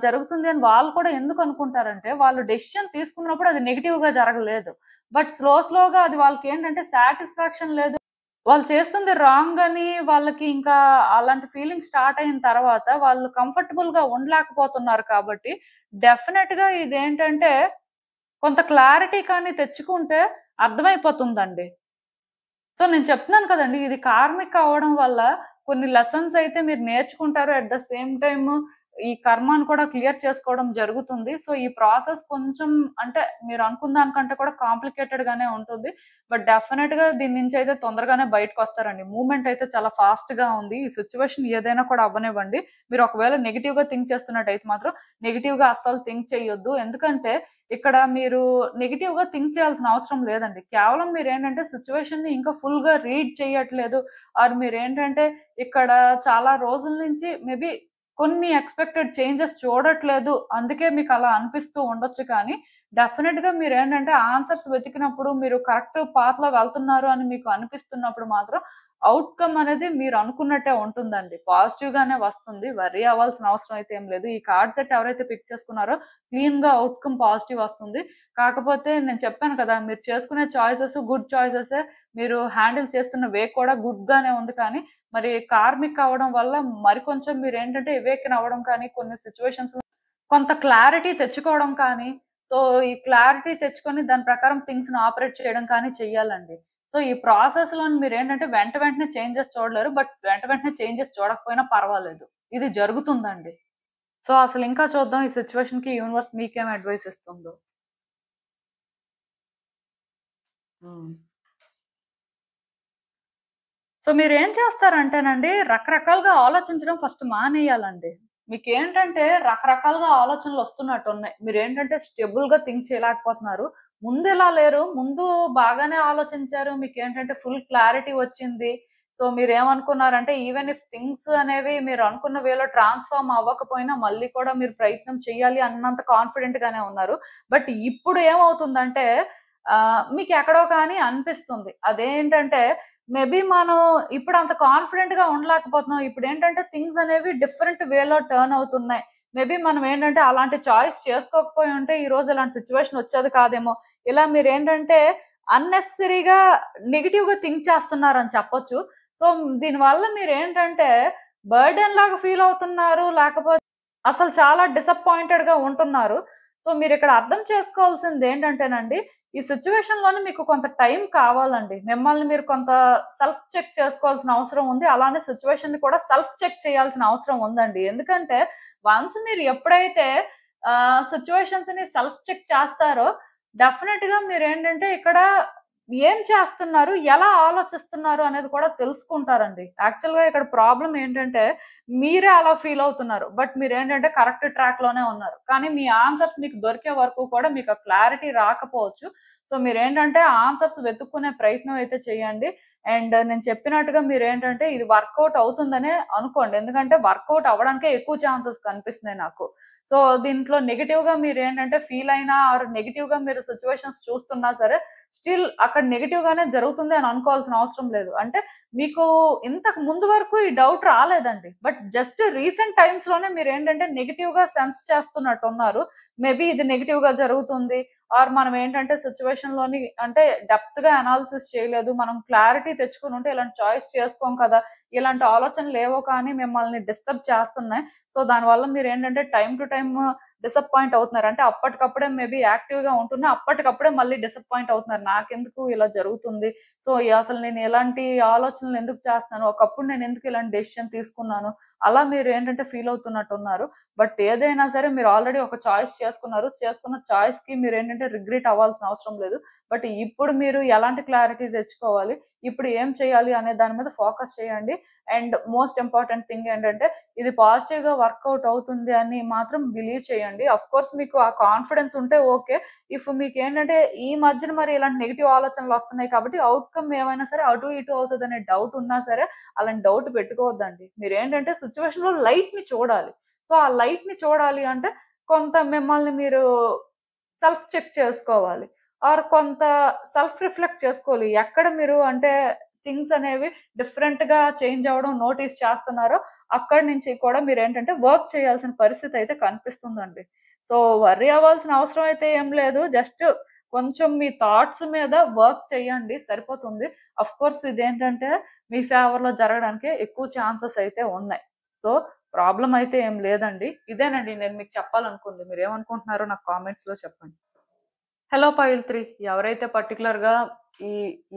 జరుగుతుంది అని వాళ్ళు కూడా ఎందుకనుకుంటారంటే వాళ్ళు డెసిషన్ తీసుకున్నప్పుడు అది నెగెటివ్‌గా జరగలేదు. బట్ స్లోగా అది వాళ్ళకేంటంటే సాటిస్ఫాక్షన్ లేదు. వాళ్ళు చేస్తుంది రాంగ్ అని వాళ్ళకి ఇంకా అలాంటి ఫీలింగ్ స్టార్ట్ అయిన తర్వాత వాళ్ళు కంఫర్టబుల్‌గా ఉండలేకపోతున్నారు కాబట్టి డెఫినెట్‌గా ఇదేంటంటే కొంత క్లారిటీ కానీ తెచ్చుకుంటే అర్థమైపోతుందండి. సో, నేను చెప్తున్నాను కదండీ! ఇది కార్మిక్ అవ్వడం వల్ల కొన్ని లెసన్స్ అయితే మీరు నేర్చుకుంటారు. అట్ ద సేమ్ టైమ్ ఈ కర్మను కూడా క్లియర్ చేసుకోవడం జరుగుతుంది. సో, ఈ ప్రాసెస్ కొంచెం అంటే మీరు అనుకున్న దానికంటే కూడా కాంప్లికేటెడ్ గానే ఉంటుంది. బట్ డెఫినిట్‌గా దీని నుంచి అయితే తొందరగానే బయటకొస్తారండి. మూవ్‌మెంట్ అయితే చాలా ఫాస్ట్‌గా ఉంది. ఈ సిట్యుయేషన్ ఏదైనా కూడా అవ్వనివ్వండి. మీరు ఒకవేళ నెగెటివ్‌గా థింక్ చేస్తున్నట్టయితే మాత్రం నెగెటివ్‌గా అస్సలు థింక్ చేయొద్దు. ఎందుకంటే ఇక్కడ మీరు నెగెటివ్‌గా థింక్ చేయాల్సిన అవసరం లేదండి. కేవలం మీరేంటంటే సిట్యుయేషన్‌ని ఇంకా ఫుల్‌గా రీడ్ చేయట్లేదు. ఆర్ మీరేంటంటే ఇక్కడ చాలా రోజుల నుంచి మేబీ కొన్ని ఎక్స్‌పెక్టెడ్ చేంజెస్ చూడట్లేదు. అందుకే మీకలా అనిపిస్తూ ఉండొచ్చు కానీ, డెఫినిట్‌గా మీరేంటంటే ఆన్సర్స్ వెతికినప్పుడు మీరు కరెక్ట్ పాత్‌లో వెళ్తున్నారు అని మీకు అనిపిస్తున్నప్పుడు మాత్రం ఔట్‌కమ్ అనేది మీరు అనుకున్నట్టే ఉంటుందండి. పాజిటివ్‌గానే వస్తుంది. వర్రీ అవ్వాల్సిన అవసరం అయితే ఏం లేదు. ఈ కార్డ్ సెట్ ఎవరైతే పిక్ చేసుకున్నారో క్లీన్‌గా ఔట్‌కమ్ పాజిటివ్ వస్తుంది. కాకపోతే నేను చెప్పాను కదా! మీరు చేసుకునే చాయిసెస్ గుడ్ చాయిసెసే. మీరు హ్యాండిల్ చేస్తున్న వే కూడా గుడ్‌గానే ఉంది కానీ, మరి కార్మిక్ అవ్వడం వల్ల మరి కొంచెం మీరేంటంటే ఎవేకెన్ అవ్వడం కానీ, కొన్ని సిట్యుయేషన్స్‌లో కొంత క్లారిటీ తెచ్చుకోవడం కానీ, సో, ఈ క్లారిటీ తెచ్చుకొని దాని ప్రకారం థింగ్స్‌ని ఆపరేట్ చేయడం కానీ చెయ్యాలండి. సో, ఈ ప్రాసెస్‌లోని మీరేంటంటే వెంటనే చేంజెస్ చూడలేరు. బట్ వెంటనే చేంజెస్ చూడకపోయినా పర్వాలేదు. ఇది జరుగుతుందండి. సో, అసలింకా చూద్దాం ఈ సిట్యుయేషన్‌కి యూనివర్స్ మీకేం అడ్వైస్ ఇస్తుందో. హ్మ్. సో, మీరేం చేస్తారంటేనండి, రకరకాలుగా ఆలోచించడం ఫస్ట్ మానేయాలండి. మీకేంటంటే రకరకాలుగా ఆలోచనలొస్తున్నట్టున్నాయి. మీరేంటంటే స్టెబుల్‌గా థింక్ చేయలేకపోతున్నారు. ముందిలా లేరు. ముందు బాగానే ఆలోచించారు. మీకేంటంటే ఫుల్ క్లారిటీ వచ్చింది. సో, మీరేమనుకున్నారంటే ఈవెన్ ఇఫ్ థింగ్స్ అనేవి మీరు అనుకున్న వేలో ట్రాన్స్‌ఫార్మ్ అవ్వకపోయినా మళ్ళీ కూడా మీరు ప్రయత్నం చేయాలి అన్నంత కాన్ఫిడెంట్‌గానే ఉన్నారు. బట్ ఇప్పుడు ఏమవుతుందంటే మీకెక్కడో కానీ అనిపిస్తుంది. అదేంటంటే మేబీ మనం ఇప్పుడంత కాన్ఫిడెంట్‌గా ఉండలేకపోతున్నాం. ఇప్పుడేంటంటే థింగ్స్ అనేవి డిఫరెంట్ వేలో టర్న్ అవుతున్నాయి. మేబీ మనం ఏంటంటే అలాంటి చాయిస్ చేసుకోకపోయి ఉంటే ఈరోజు ఇలాంటి సిట్యుయేషన్ వచ్చేది కాదేమో. ఇలా మీరేంటంటే అన్నెసెసరీగా నెగెటివ్‌గా థింక్ చేస్తున్నారని చెప్పొచ్చు. సో, దీనివల్ల మీరేంటంటే బర్డెన్ లాగా ఫీల్ అవుతున్నారు. లేకపోతే అసలు చాలా డిసప్పాయింటెడ్‌గా ఉంటున్నారు. సో, మీరిక్కడ అర్థం చేసుకోవాల్సిందేంటంటేనండి, ఈ సిట్యుయేషన్‌లోనే మీకు కొంత టైం కావాలండి. మిమ్మల్ని మీరు కొంత సెల్ఫ్ చెక్ చేసుకోవాల్సిన అవసరం ఉంది. అలానే సిట్యుయేషన్‌ని కూడా సెల్ఫ్ చెక్ చేయాల్సిన అవసరం ఉందండి. ఎందుకంటే, వన్స్ మీరు ఎప్పుడైతే సిట్యుయేషన్స్‌ని సెల్ఫ్ చెక్ చేస్తారో, డెఫినిట్‌గా మీరేంటంటే ఇక్కడ ఏం చేస్తున్నారు? ఎలా ఆలోచిస్తున్నారు? అనేది కూడా తెలుసుకుంటారండి. యాక్చువల్‌గా ఇక్కడ ప్రాబ్లమ్ ఏంటంటే, మీరే అలా ఫీల్ అవుతున్నారు. బట్ మీరేంటంటే కరెక్ట్ ట్రాక్‌లోనే ఉన్నారు. కానీ మీ ఆన్సర్స్ మీకు దొరికే వరకు కూడా మీకు ఆ క్లారిటీ రాకపోవచ్చు. సో, మీరేంటంటే ఆన్సర్స్ వెతుక్కునే ప్రయత్నం అయితే చేయండి. అండ్ నేను చెప్పినట్టుగా మీరేంటంటే ఇది వర్కౌట్ అవుతుందనే అనుకోండి. ఎందుకంటే వర్కౌట్ అవ్వడానికే ఎక్కువ ఛాన్సెస్ కనిపిస్తున్నాయి నాకు. సో, దీంట్లో నెగెటివ్‌గా మీరేంటంటే ఫీల్ అయినా ఆర్ నెగెటివ్‌గా మీరు సిట్యుయేషన్స్ చూస్తున్నా సరే, స్టిల్ అక్కడ నెగెటివ్‌గానే జరుగుతుంది అని అనుకోవాల్సిన అవసరం లేదు. అంటే మీకు ఇంతకు ముందు వరకు ఈ డౌట్ రాలేదండి. బట్ జస్ట్ రీసెంట్ టైమ్స్‌లోనే మీరేంటంటే నెగెటివ్‌గా సెన్స్ చేస్తున్నట్టున్నారు. మేబీ ఇది నెగెటివ్‌గా జరుగుతుంది. ఆర్ మనం ఏంటంటే సిట్యుయేషన్‌లోని అంటే డెప్త్‌గా అనాలిసిస్ చేయలేదు. మనం క్లారిటీ తెచ్చుకొనుంటే ఇలాంటి చాయిస్ చేసుకోం కదా! ఇలాంటి ఆలోచనలేవో కానీ మిమ్మల్ని డిస్టర్బ్ చేస్తున్నాయి. సో, దానివల్ల మీరేంటంటే టైమ్ టు టైమ్ డిసప్పాయింట్ అవుతున్నారు. అంటే అప్పటికప్పుడే మేబీ యాక్టివ్‌గా ఉంటున్నా అప్పటికప్పుడే మళ్ళీ డిసప్పాయింట్ అవుతున్నారు. నాకెందుకు ఇలా జరుగుతుంది? సో, అసలు నేను ఎలాంటి ఆలోచనలు ఎందుకు చేస్తున్నాను? ఒకప్పుడు నేనెందుకు ఇలాంటి డెసిషన్ తీసుకున్నాను? అలా మీరేంటంటే ఫీల్ అవుతున్నట్టున్నారు. బట్ ఏదైనా సరే మీరు ఆల్రెడీ ఒక చాయిస్ చేసుకున్నారు. చేసుకున్న చాయిస్‌కి మీరేంటంటే రిగ్రెట్ అవ్వాల్సిన అవసరం లేదు. బట్ ఇప్పుడు మీరు ఎలాంటి క్లారిటీ తెచ్చుకోవాలి? ఇప్పుడు ఏం చేయాలి? అనే దాని మీద ఫోకస్ చేయండి. అండ్ మోస్ట్ ఇంపార్టెంట్ థింగ్ ఏంటంటే ఇది పాజిటివ్‌గా వర్కౌట్ అవుతుంది అని మాత్రం బిలీవ్ చేయండి. ఆఫ్‌కోర్స్ మీకు ఆ కాన్ఫిడెన్స్ ఉంటే ఓకే. ఇఫ్ మీకేంటంటే ఈ మధ్యన మరి ఇలాంటి నెగెటివ్ ఆలోచనలొస్తున్నాయి కాబట్టి ఔట్‌కమ్ ఏమైనా సరే అటు ఇటు అవుతదనే డౌట్ ఉన్నా సరే అలాంటి డౌట్ పెట్టుకోవద్దండి. మీరేంటంటే సిట్యుయేషన్‌లో లైట్‌ని చూడాలి. సో, ఆ లైట్‌ని చూడాలి అంటే కొంత మిమ్మల్ని మీరు సెల్ఫ్ చెక్ చేసుకోవాలి. ఆర్ కొంత సెల్ఫ్ రిఫ్లెక్ట్ చేసుకోవాలి. ఎక్కడ మీరు అంటే థింగ్స్ అనేవి డిఫరెంట్‌గా చేంజ్ అవ్వడం నోటీస్ చేస్తున్నారో అక్కడి నుంచి కూడా మీరేంటంటే వర్క్ చేయాల్సిన పరిస్థితి అయితే కనిపిస్తుందండి. సో, వర్రీ అవ్వాల్సిన అవసరం అయితే ఏం లేదు. జస్ట్ కొంచెం మీ థాట్స్ మీద వర్క్ చేయండి సరిపోతుంది. అఫ్ కోర్స్ ఇదేంటంటే మీ ఫేవర్‌లో జరగడానికి ఎక్కువ ఛాన్సెస్ అయితే ఉన్నాయి. సో, ప్రాబ్లమ్ అయితే ఏం లేదండి. ఇదేనండి నేను మీకు చెప్పాలనుకుంది. మీరేమనుకుంటున్నారో నాకు కామెంట్స్‌లో చెప్పండి. హలో పైల్3 ఎవరైతే పర్టిక్యులర్‌గా ఈ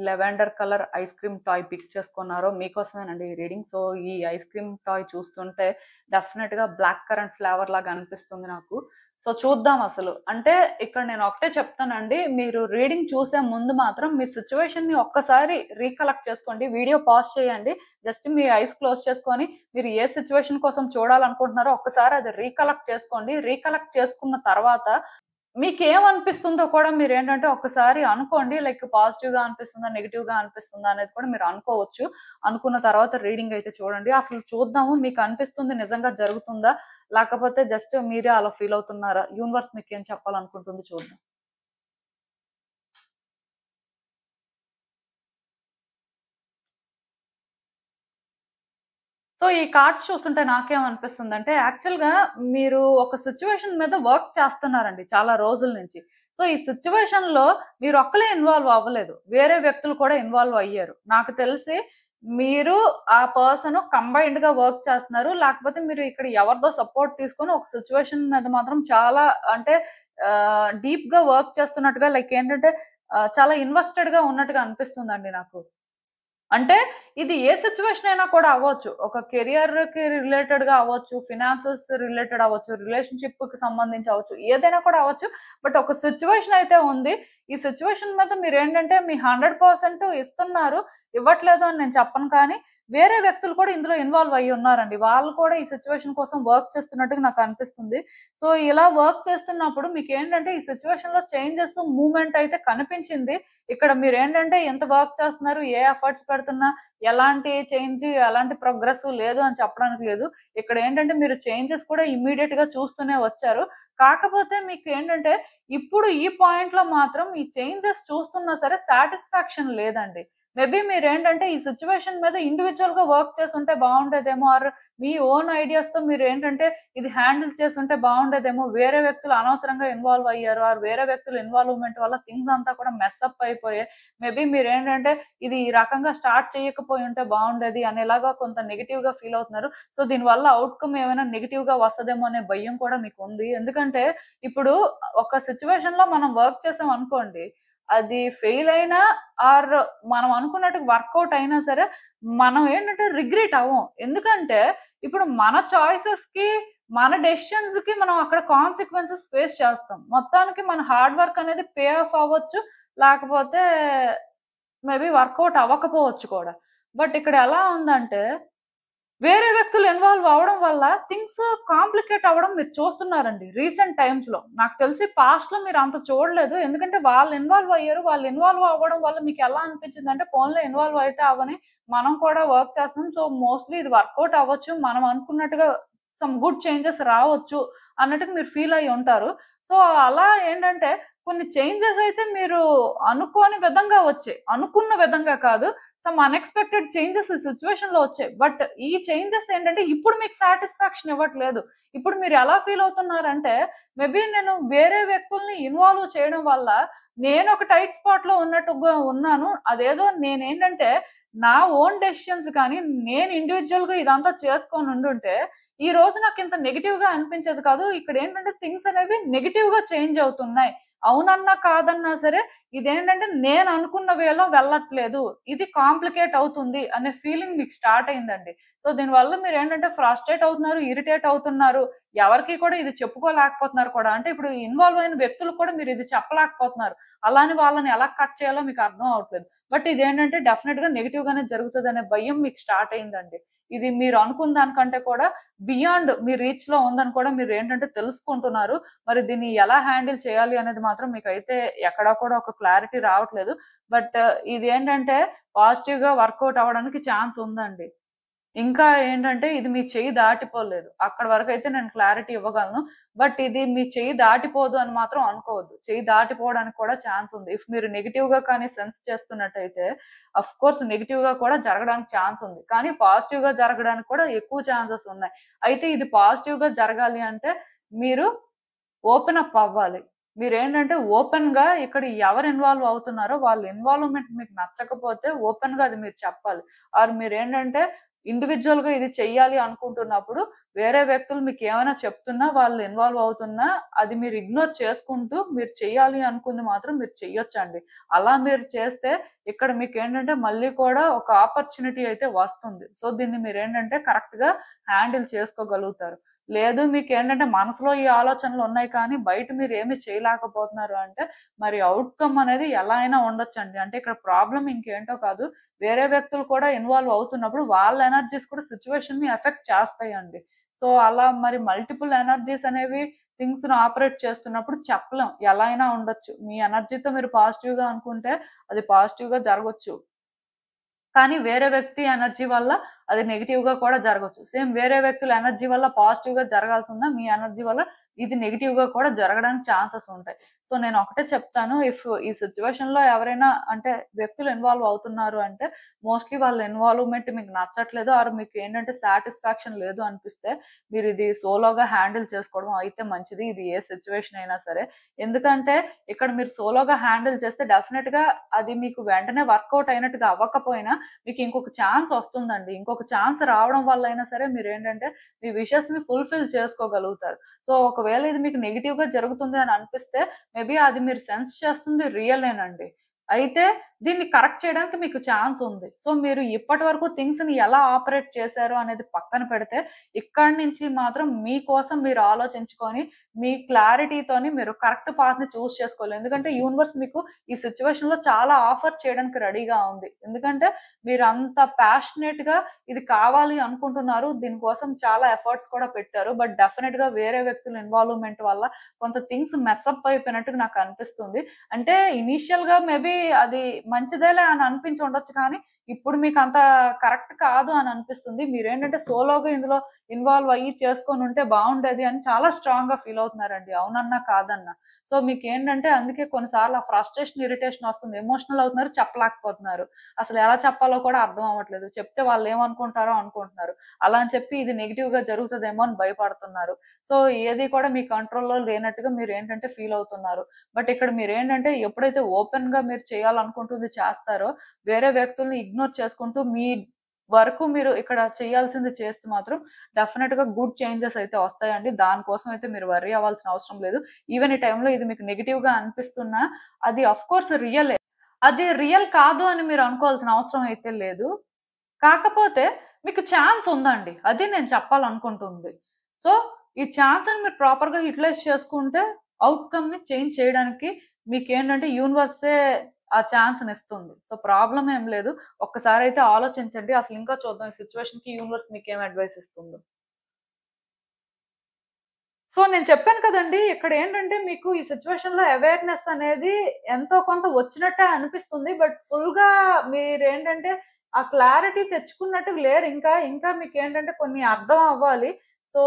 lavender colour ice cream toy pick చేసుకున్నారో మీకోసమేనండి ఈ రీడింగ్. సో, ఈ ఐస్ క్రీమ్ టాయ్ చూస్తుంటే డెఫినిట్‌గా బ్లాక్ కరెంట్ ఫ్లేవర్ లాగా అనిపిస్తుంది నాకు. సో, చూద్దాం అసలు. అంటే ఇక్కడ నేను ఒకటే చెప్తానండి. మీరు రీడింగ్ చూసే ముందు మాత్రం మీ సిట్యుయేషన్‌ని ఒక్కసారి రీకలెక్ట్ చేసుకోండి. వీడియో పాజ్ చేయండి. జస్ట్ మీ ఐస్ క్లోజ్ చేసుకొని మీరు ఏ సిట్యుయేషన్ కోసం చూడాలనుకుంటున్నారో ఒక్కసారి అది రీకలెక్ట్ చేసుకోండి. రీకలెక్ట్ చేసుకున్న తర్వాత మీకేమనిపిస్తుందో కూడా మీరేంటంటే ఒక్కసారి అనుకోండి. లైక్ పాజిటివ్‌గా అనిపిస్తుందా? నెగెటివ్‌గా అనిపిస్తుందా? అనేది కూడా మీరు అనుకోవచ్చు. అనుకున్న తర్వాత రీడింగ్ అయితే చూడండి. అసలు చూద్దాము మీకనిపిస్తుంది నిజంగా జరుగుతుందా? లేకపోతే జస్ట్ మీరే అలా ఫీల్ అవుతున్నారా? యూనివర్స్ మీకేం చెప్పాలనుకుంటుంది చూద్దాం. సో, ఈ కార్డ్స్ చూస్తుంటే నాకేమనిపిస్తుందంటే, యాక్చువల్‌గా మీరు ఒక సిట్యుయేషన్ మీద వర్క్ చేస్తున్నారండి చాలా రోజుల నుంచి. సో, ఈ సిట్యుయేషన్‌లో మీరొక్కలే ఇన్వాల్వ్ అవ్వలేదు. వేరే వ్యక్తులు కూడా ఇన్వాల్వ్ అయ్యారు. నాకు తెలిసి మీరు ఆ పర్సన్ కంబైన్డ్‌గా వర్క్ చేస్తున్నారు. లేకపోతే మీరు ఇక్కడ ఎవరిదో సపోర్ట్ తీసుకొని ఒక సిట్యుయేషన్ మీద మాత్రం చాలా అంటే డీప్‌గా వర్క్ చేస్తున్నట్టుగా లైక్ ఏంటంటే చాలా ఇన్వెస్టెడ్‌గా ఉన్నట్టుగా అనిపిస్తుందండి నాకు. అంటే ఇది ఏ సిట్యుయేషన్ అయినా కూడా అవ్వచ్చు. ఒక కెరియర్‌కి రిలేటెడ్‌గా అవ్వచ్చు, ఫినాన్సెస్ రిలేటెడ్ అవ్వచ్చు, రిలేషన్‌షిప్‌కి సంబంధించి అవ్వచ్చు. ఏదైనా కూడా అవ్వచ్చు. బట్ ఒక సిట్యుయేషన్ అయితే ఉంది. ఈ సిట్యుయేషన్ మీద మీరేంటంటే మీ 100% ఇస్తున్నారు. ఇవ్వట్లేదు అని నేను చెప్పను కానీ, వేరే వ్యక్తులు కూడా ఇందులో ఇన్వాల్వ్ అయ్యి ఉన్నారండి. వాళ్ళు కూడా ఈ సిట్యుయేషన్ కోసం వర్క్ చేస్తున్నట్టుగా నాకు అనిపిస్తుంది. సో, ఇలా వర్క్ చేస్తున్నప్పుడు మీకేంటంటే ఈ సిట్యుయేషన్‌లో చేంజెస్, మూవ్‌మెంట్ అయితే కనిపించింది. ఇక్కడ మీరేంటంటే ఎంత వర్క్ చేస్తున్నారు, ఏ ఎఫర్ట్స్ పెడుతున్నా, ఎలాంటి చేంజ్, ఎలాంటి ప్రోగ్రెస్ లేదు అని చెప్పడానికి లేదు. ఇక్కడేంటంటే మీరు చేంజెస్ కూడా ఇమ్మీడియేట్‌గా చూస్తూనే వచ్చారు. కాకపోతే మీకేంటంటే ఇప్పుడు ఈ పాయింట్‌లో మాత్రం ఈ చేంజెస్ చూస్తున్నా సరే సాటిస్ఫాక్షన్ లేదండి. మేబీ మీరేంటంటే ఈ సిట్యుయేషన్ మీద ఇండివిడ్యుయల్‌గా వర్క్ చేసుంటే బావుండేదేమో ఆర్ మీ ఓన్ ఐడియాస్‌తో మీరేంటంటే ఇది హ్యాండిల్ చేసుంటే బావుండేదేమో. వేరే వ్యక్తులు అనవసరంగా ఇన్వాల్వ్ అయ్యారు. ఆర్ వేరే వ్యక్తుల ఇన్వాల్వ్‌మెంట్ వల్ల థింగ్స్ అంతా కూడా మెస్ అప్ అయిపోయాయి. మేబీ మీరేంటంటే ఇది ఈ రకంగా స్టార్ట్ చేయకపోయుంటే బావుండేది అనేలాగా కొంత నెగెటివ్‌గా ఫీల్ అవుతున్నారు. సో, దీనివల్ల ఔట్‌కమ్ ఏమైనా నెగెటివ్‌గా వస్తదేమో అనే భయం కూడా మీకుంది. ఎందుకంటే ఇప్పుడు ఒక సిట్యుయేషన్‌లో మనం వర్క్ చేసామనుకోండి. అది ఫెయిల్ అయినా ఆర్ మనం అనుకున్నట్టుగా వర్కౌట్ అయినా సరే, మనం ఏంటంటే రిగ్రెట్ అవ్వం. ఎందుకంటే ఇప్పుడు మన చాయిసెస్‌కి, మన డెసిషన్స్‌కి మనం అక్కడ కాన్సిక్వెన్సెస్ ఫేస్ చేస్తాం. మొత్తానికి మన హార్డ్ వర్క్ అనేది పే ఆఫ్ అవ్వచ్చు. లేకపోతే మేబీ వర్కౌట్ అవ్వకపోవచ్చు కూడా. బట్ ఇక్కడ ఎలా ఉందంటే వేరే వ్యక్తులు ఇన్వాల్వ్ అవ్వడం వల్ల థింగ్స్ కాంప్లికేట్ అవ్వడం మీరు చూస్తున్నారండి రీసెంట్ టైమ్స్‌లో. నాకు తెలిసి పాస్ట్‌లో మీరంత చూడలేదు. ఎందుకంటే వాళ్ళు ఇన్వాల్వ్ అయ్యారు. వాళ్ళు ఇన్వాల్వ్ అవ్వడం వల్ల మీకెలా అనిపించిందంటే పోన్లే ఇన్వాల్వ్ అయితే అవ్వని. మనం కూడా వర్క్ చేస్తున్నాం. సో, మోస్ట్‌లీ ఇది వర్కౌట్ అవ్వచ్చు. మనం అనుకున్నట్టుగా సమ్ గుడ్ చేంజెస్ రావచ్చు అన్నట్టుగా మీరు ఫీల్ అయ్యి ఉంటారు. సో, అలా ఏంటంటే కొన్ని చేంజెస్ అయితే మీరు అనుకోని విధంగా వచ్చాయి. అనుకున్న విధంగా కాదు. సమ్ అన్‌ఎక్స్‌పెక్టెడ్ చేంజెస్ ఈ సిట్యుయేషన్‌లో వచ్చాయి. బట్ ఈ చేంజెస్ ఏంటంటే ఇప్పుడు మీకు సాటిస్ఫాక్షన్ ఇవ్వట్లేదు. ఇప్పుడు మీరు ఎలా ఫీల్ అవుతున్నారంటే మేబీ నేను వేరే వ్యక్తుల్ని ఇన్వాల్వ్ చేయడం వల్ల నేను ఒక టైట్ స్పాట్‌లో ఉన్నట్టుగా ఉన్నాను. అదేదో నేనేంటంటే నా ఓన్ డెసిషన్స్ కానీ నేను ఇండివిడ్యుయల్‌గా ఇదంతా చేసుకొని ఉండుంటే ఈ రోజు నాకింత నెగెటివ్‌గా అనిపించేది కాదు. ఇక్కడేంటంటే థింగ్స్ అనేవి నెగెటివ్‌గా చేంజ్ అవుతున్నాయి. అవునన్నా, కాదన్నా సరే ఇదేంటంటే నేను అనుకున్న వేలో వెళ్ళట్లేదు. ఇది కాంప్లికేట్ అవుతుంది అనే ఫీలింగ్ మీకు స్టార్ట్ అయిందండి. సో, దీనివల్ల మీరేంటంటే ఫ్రస్ట్రేట్ అవుతున్నారు, ఇరిటేట్ అవుతున్నారు. ఎవరికీ కూడా ఇది చెప్పుకోలేకపోతున్నారు కూడా. అంటే ఇప్పుడు ఇన్వాల్వ్ అయిన వ్యక్తులకు కూడా మీరు ఇది చెప్పలేకపోతున్నారు. అలా అని వాళ్ళని ఎలా కట్ చేయాలో మీకు అర్థం అవ్వట్లేదు. బట్ ఇదేంటంటే డెఫినిట్‌గా నెగెటివ్‌గానే జరుగుతదనే భయం మీకు స్టార్ట్ అయిందండి. ఇది మీరు అనుకున్న దానికంటే కూడా బియాండ్ మీ రీచ్‌లో ఉందని కూడా మీరేంటంటే తెలుసుకుంటున్నారు. మరి దీన్ని ఎలా హ్యాండిల్ చేయాలి అనేది మాత్రం మీకైతే ఎక్కడా కూడా ఒక క్లారిటీ రావట్లేదు. బట్ ఇదేంటంటే పాజిటివ్‌గా వర్కౌట్ అవ్వడానికి ఛాన్స్ ఉందండి. ఇంకా ఏంటంటే ఇది మీ చెయ్యి దాటిపోలేదు. అక్కడి వరకైతే నేను క్లారిటీ ఇవ్వగలను. బట్ ఇది మీ చెయ్యి దాటిపోదు అని మాత్రం అనుకోవద్దు. చెయ్యి దాటిపోవడానికి కూడా ఛాన్స్ ఉంది. ఇఫ్ మీరు నెగెటివ్‌గా కానీ సెన్స్ చేస్తున్నట్టయితే ఆఫ్‌కోర్స్ నెగెటివ్‌గా కూడా జరగడానికి ఛాన్స్ ఉంది. కానీ పాజిటివ్‌గా జరగడానికి కూడా ఎక్కువ ఛాన్సెస్ ఉన్నాయి. అయితే ఇది పాజిటివ్‌గా జరగాలి అంటే మీరు ఓపెన్ అప్ అవ్వాలి. మీరేంటంటే ఓపెన్‌గా ఇక్కడ ఎవరు ఇన్వాల్వ్ అవుతున్నారో వాళ్ళ ఇన్వాల్వ్‌మెంట్ మీకు నచ్చకపోతే ఓపెన్‌గా అది మీరు చెప్పాలి. ఆర్ మీరేంటంటే ఇండివిడ్యుయల్‌గా ఇది చెయ్యాలి అనుకుంటున్నప్పుడు వేరే వ్యక్తులు మీకేమైనా చెప్తున్నా, వాళ్ళు ఇన్వాల్వ్ అవుతున్నా అది మీరు ఇగ్నోర్ చేసుకుంటూ మీరు చెయ్యాలి అనుకుంది మాత్రం మీరు చెయ్యొచ్చండి. అలా మీరు చేస్తే ఇక్కడ మీకేంటంటే మళ్ళీ కూడా ఒక ఆపర్చునిటీ అయితే వస్తుంది. సో, దీన్ని మీరేంటంటే కరెక్ట్‌గా హ్యాండిల్ చేసుకోగలుగుతారు. లేదు మీకేంటంటే మనసులో ఈ ఆలోచనలున్నాయి కానీ బయట మీరేమి చేయలేకపోతున్నారు అంటే, మరి ఔట్‌కమ్ అనేది ఎలా అయినా ఉండొచ్చండి. అంటే ఇక్కడ ప్రాబ్లమ్ ఇంకేంటో కాదు. వేరే వ్యక్తులు కూడా ఇన్వాల్వ్ అవుతున్నప్పుడు వాళ్ళ ఎనర్జీస్ కూడా సిట్యుయేషన్‌ని ఎఫెక్ట్ చేస్తాయండి. సో, అలా మరి మల్టిపుల్ ఎనర్జీస్ అనేవి థింగ్స్‌ని ఆపరేట్ చేస్తున్నప్పుడు చెప్పలేం. ఎలా అయినా ఉండొచ్చు. మీ ఎనర్జీతో మీరు పాజిటివ్‌గా అనుకుంటే అది పాజిటివ్‌గా జరగొచ్చు. కానీ వేరే వ్యక్తి ఎనర్జీ వల్ల అది నెగెటివ్‌గా కూడా జరగొచ్చు. సేమ్ వేరే వ్యక్తుల ఎనర్జీ వల్ల పాజిటివ్‌గా జరగాల్సున్న మీ ఎనర్జీ వల్ల ఇది నెగెటివ్‌గా కూడా జరగడానికి ఛాన్సెస్ ఉంటాయి. సో, నేను ఒకటే చెప్తాను. ఈ సిట్యుయేషన్‌లో ఎవరైనా అంటే వ్యక్తులు ఇన్వాల్వ్ అవుతున్నారు అంటే మోస్ట్‌లీ వాళ్ళ ఇన్వాల్వ్‌మెంట్ మీకు నచ్చట్లేదు ఆర్ మీకేంటంటే సాటిస్ఫాక్షన్ లేదు అనిపిస్తే మీరిది సోలోగా హ్యాండిల్ చేసుకోవడం అయితే మంచిది. ఇది ఏ సిట్యుయేషన్ అయినా సరే. ఎందుకంటే ఇక్కడ మీరు సోలోగా హ్యాండిల్ చేస్తే డెఫినిట్‌గా అది మీకు వెంటనే వర్కౌట్ అయినట్టుగా అవ్వకపోయినా మీకు ఇంకొక ఛాన్స్ వస్తుందండి. ఇంకొక ఛాన్స్ రావడం వల్లైనా సరే మీరేంటంటే మీ విషెస్‌ని ఫుల్‌ఫిల్ చేసుకోగలుగుతారు. సో, ఒకవేళ ఇది మీకు నెగెటివ్‌గా జరుగుతుంది అని అనిపిస్తే మేబీ అది మీరు సెన్స్ చేస్తుంది రియలేనండి. అయితే దీన్ని కరెక్ట్ చేయడానికి మీకు ఛాన్స్ ఉంది. సో, మీరు ఇప్పటి వరకు థింగ్స్‌ని ఎలా ఆపరేట్ చేశారు అనేది పక్కన పెడితే, ఇక్కడి నుంచి మాత్రం మీకోసం మీరు ఆలోచించుకొని, మీ క్లారిటీతోని మీరు కరెక్ట్ పాత్‌ని చూజ్ చేసుకోవాలి. ఎందుకంటే యూనివర్స్ మీకు ఈ సిట్యుయేషన్‌లో చాలా ఆఫర్ చేయడానికి రెడీగా ఉంది. ఎందుకంటే మీరంత ప్యాషనేట్‌గా ఇది కావాలి అనుకుంటున్నారు. దీనికోసం చాలా ఎఫర్ట్స్ కూడా పెట్టారు. బట్ డెఫినిట్‌గా వేరే వ్యక్తుల ఇన్వాల్వ్‌మెంట్ వల్ల కొంత థింగ్స్ మెసప్ అయిపోయినట్టుగా నాకనిపిస్తుంది. అంటే ఇనీషియల్‌గా మేబీ అది మంచిదేలే అని అనిపించి ఉండొచ్చు కానీ, ఇప్పుడు మీకంత కరెక్ట్ కాదు అని అనిపిస్తుంది. మీరేంటంటే సోలోగా ఇందులో ఇన్వాల్వ్ అయ్యి చేసుకొనుంటే బావుండేది అని చాలా స్ట్రాంగ్‌గా ఫీల్ అవుతున్నారండి. అవునన్నా, కాదన్నా. సో, మీకేంటంటే అందుకే కొన్ని సార్లు ఆ ఫ్రస్ట్రేషన్, ఇరిటేషన్ వస్తుంది. ఎమోషనల్ అవుతున్నారు, చెప్పలేకపోతున్నారు. అసలు ఎలా చెప్పాలో కూడా అర్థం అవ్వట్లేదు. చెప్తే వాళ్ళేమనుకుంటారో అనుకుంటున్నారు. అలా అని చెప్పి ఇది నెగెటివ్‌గా జరుగుతదేమో అని భయపడుతున్నారు. సో, ఏది కూడా మీ కంట్రోల్‌లో లేనట్టుగా మీరేంటంటే ఫీల్ అవుతున్నారు. బట్ ఇక్కడ మీరేంటంటే ఎప్పుడైతే ఓపెన్‌గా మీరు చేయాలనుకుంటుంది చేస్తారో, వేరే వ్యక్తుల్ని ఇగ్నోర్ చేసుకుంటూ మీ వరకు మీరు ఇక్కడ చేయాల్సింది చేస్తే మాత్రం డెఫినిట్‌గా గుడ్ చేంజెస్ అయితే వస్తాయండి. దానికోసం అయితే మీరు వర్రీ అవ్వాల్సిన అవసరం లేదు. ఈవెన్ ఈ టైంలో ఇది మీకు నెగెటివ్‌గా అనిపిస్తున్నా అది ఆఫ్‌కోర్స్ రియలే. అది రియల్ కాదు అని మీరు అనుకోవాల్సిన అవసరం అయితే లేదు. కాకపోతే మీకు ఛాన్స్ ఉందండి. అది నేను చెప్పాలనుకుంటుంది. సో, ఈ ఛాన్స్‌ని మీరు ప్రాపర్‌గా యుటిలైజ్ చేసుకుంటే ఔట్‌కమ్‌ని చేంజ్ చేయడానికి మీకేంటంటే యూనివర్సే ఆ ఛాన్స్‌నిస్తుంది. సో, ప్రాబ్లమ్ ఏం లేదు. ఒక్కసారైతే ఆలోచించండి. అసలు ఇంకా చూద్దాం ఈ సిట్యుయేషన్‌కి యూనివర్స్ మీకేం అడ్వైస్ ఇస్తుందో. సో, నేను చెప్పాను కదండీ! ఇక్కడేంటంటే మీకు ఈ సిట్యుయేషన్‌లో అవేర్‌నెస్ అనేది ఎంతో కొంత వచ్చినట్టే అనిపిస్తుంది. బట్ ఫుల్‌గా మీరేంటంటే ఆ క్లారిటీ తెచ్చుకున్నట్టుగా లేరు ఇంకా. ఇంకా మీకేంటంటే కొన్ని అర్థం అవ్వాలి. సో,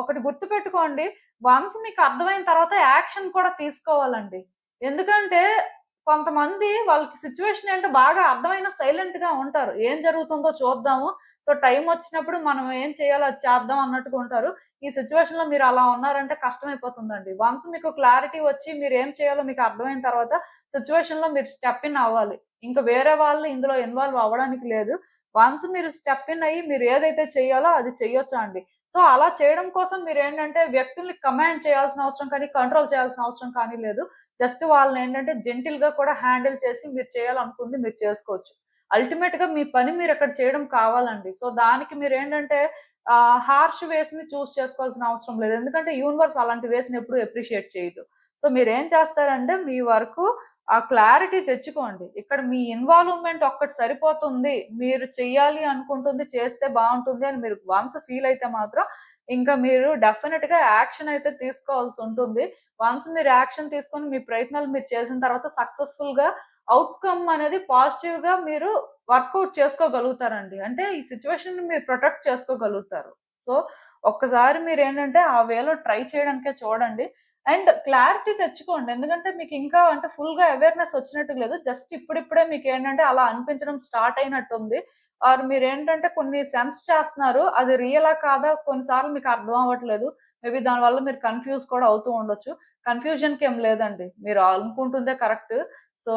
ఒకటి గుర్తుపెట్టుకోండి. వన్స్ మీకు అర్థమైన తర్వాత యాక్షన్ కూడా తీసుకోవాలండి. ఎందుకంటే కొంతమంది వాళ్ళకి సిట్యుయేషన్ ఏంటో బాగా అర్థమైనా సైలెంట్‌గా ఉంటారు. ఏం జరుగుతుందో చూద్దాము. సో, టైమొచ్చినప్పుడు మనం ఏం చేయాలో అది చేద్దాం అన్నట్టుగా ఉంటారు. ఈ సిట్యుయేషన్‌లో మీరు అలా ఉన్నారంటే కష్టమైపోతుందండి. వన్స్ మీకు క్లారిటీ వచ్చి మీరేం చేయాలో మీకు అర్థమైన తర్వాత సిట్యుయేషన్‌లో మీరు స్టెప్ ఇన్ అవ్వాలి. ఇంక వేరే వాళ్ళు ఇందులో ఇన్వాల్వ్ అవ్వడానికి లేదు. వన్స్ మీరు స్టెప్ ఇన్ అయ్యి మీరు ఏదైతే చేయాలో అది చెయ్యొచ్చండి. సో, అలా చేయడం కోసం మీరేంటంటే వ్యక్తుల్ని కమాండ్ చేయాల్సిన అవసరం కానీ, కంట్రోల్ చేయాల్సిన అవసరం కానీ లేదు. జస్ట్ వాళ్ళనేంటంటే జెంటిల్‌గా కూడా హ్యాండిల్ చేసి మీరు చేయాలనుకుంది మీరు చేసుకోవచ్చు. అల్టిమేట్‌గా మీ పని మీరక్కడ చేయడం కావాలండి. సో, దానికి మీరేంటంటే హార్ష్ వేస్‌ని చూజ్ చేసుకోవాల్సిన అవసరం లేదు. ఎందుకంటే యూనివర్స్ అలాంటి వేస్‌ని ఎప్పుడు అప్రిషియేట్ చేయదు. సో, మీరేం చేస్తారంటే మీ వరకు ఆ క్లారిటీ తెచ్చుకోండి. ఇక్కడ మీ ఇన్వాల్వ్‌మెంట్ ఒక్కటి సరిపోతుంది. మీరు చెయ్యాలి అనుకుంటుంది చేస్తే బావుంటుంది అని మీరు వన్స్ ఫీల్ అయితే మాత్రం ఇంకా మీరు డెఫినిట్‌గా యాక్షన్ అయితే తీసుకోవాల్సుంటుంది. వన్స్ మీరు యాక్షన్ తీసుకొని మీ ప్రయత్నాలు మీరు చేసిన తర్వాత సక్సెస్‌ఫుల్‌గా ఔట్‌కమ్ అనేది పాజిటివ్‌గా మీరు వర్కౌట్ చేసుకోగలుగుతారండి. అంటే ఈ సిట్యుయేషన్‌ని మీరు ప్రొటెక్ట్ చేసుకోగలుగుతారు. సో, ఒక్కసారి మీరేంటంటే ఆ వేలో ట్రై చేయడానికే చూడండి. అండ్ క్లారిటీ తెచ్చుకోండి. ఎందుకంటే మీకింకా అంటే ఫుల్‌గా అవేర్‌నెస్ వచ్చినట్టు లేదు. జస్ట్ ఇప్పుడిప్పుడే మీకేంటంటే అలా అనిపించడం స్టార్ట్ అయినట్టుంది. ఆర్ మీరేంటంటే కొన్ని సెన్స్ చేస్తున్నారు. అది రియలా కాదా కొన్ని సార్లు మీకు అర్థం అవ్వట్లేదు. మేబీ దానివల్ల మీరు కన్‌ఫ్యూజ్ కూడా అవుతూ ఉండొచ్చు. కన్‌ఫ్యూజన్‌కి ఏం లేదండి. మీరు అనుకుంటుందే కరెక్ట్. సో,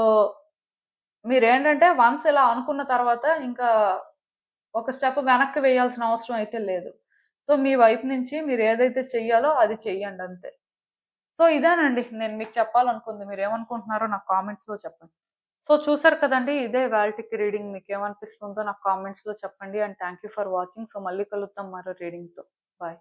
మీరేంటంటే వన్స్ ఇలా అనుకున్న తర్వాత ఇంకా ఒక స్టెప్ వెనక్కి వేయాల్సిన అవసరం అయితే లేదు. సో, మీ వైపు నుంచి మీరు ఏదైతే చెయ్యాలో అది చెయ్యండి అంతే. సో, ఇదేనండి నేను మీకు చెప్పాలనుకుంది. మీరేమనుకుంటున్నారో నాకు కామెంట్స్‌లో చెప్పండి. సో, చూసారు కదండీ! ఇదే ఇవాల్టికి రీడింగ్. మీకేమనిపిస్తుందో నాకు కామెంట్స్‌లో చెప్పండి. And thank you for watching. So, మళ్ళీ కలుద్దాం మరో రీడింగ్‌తో. బాయ్.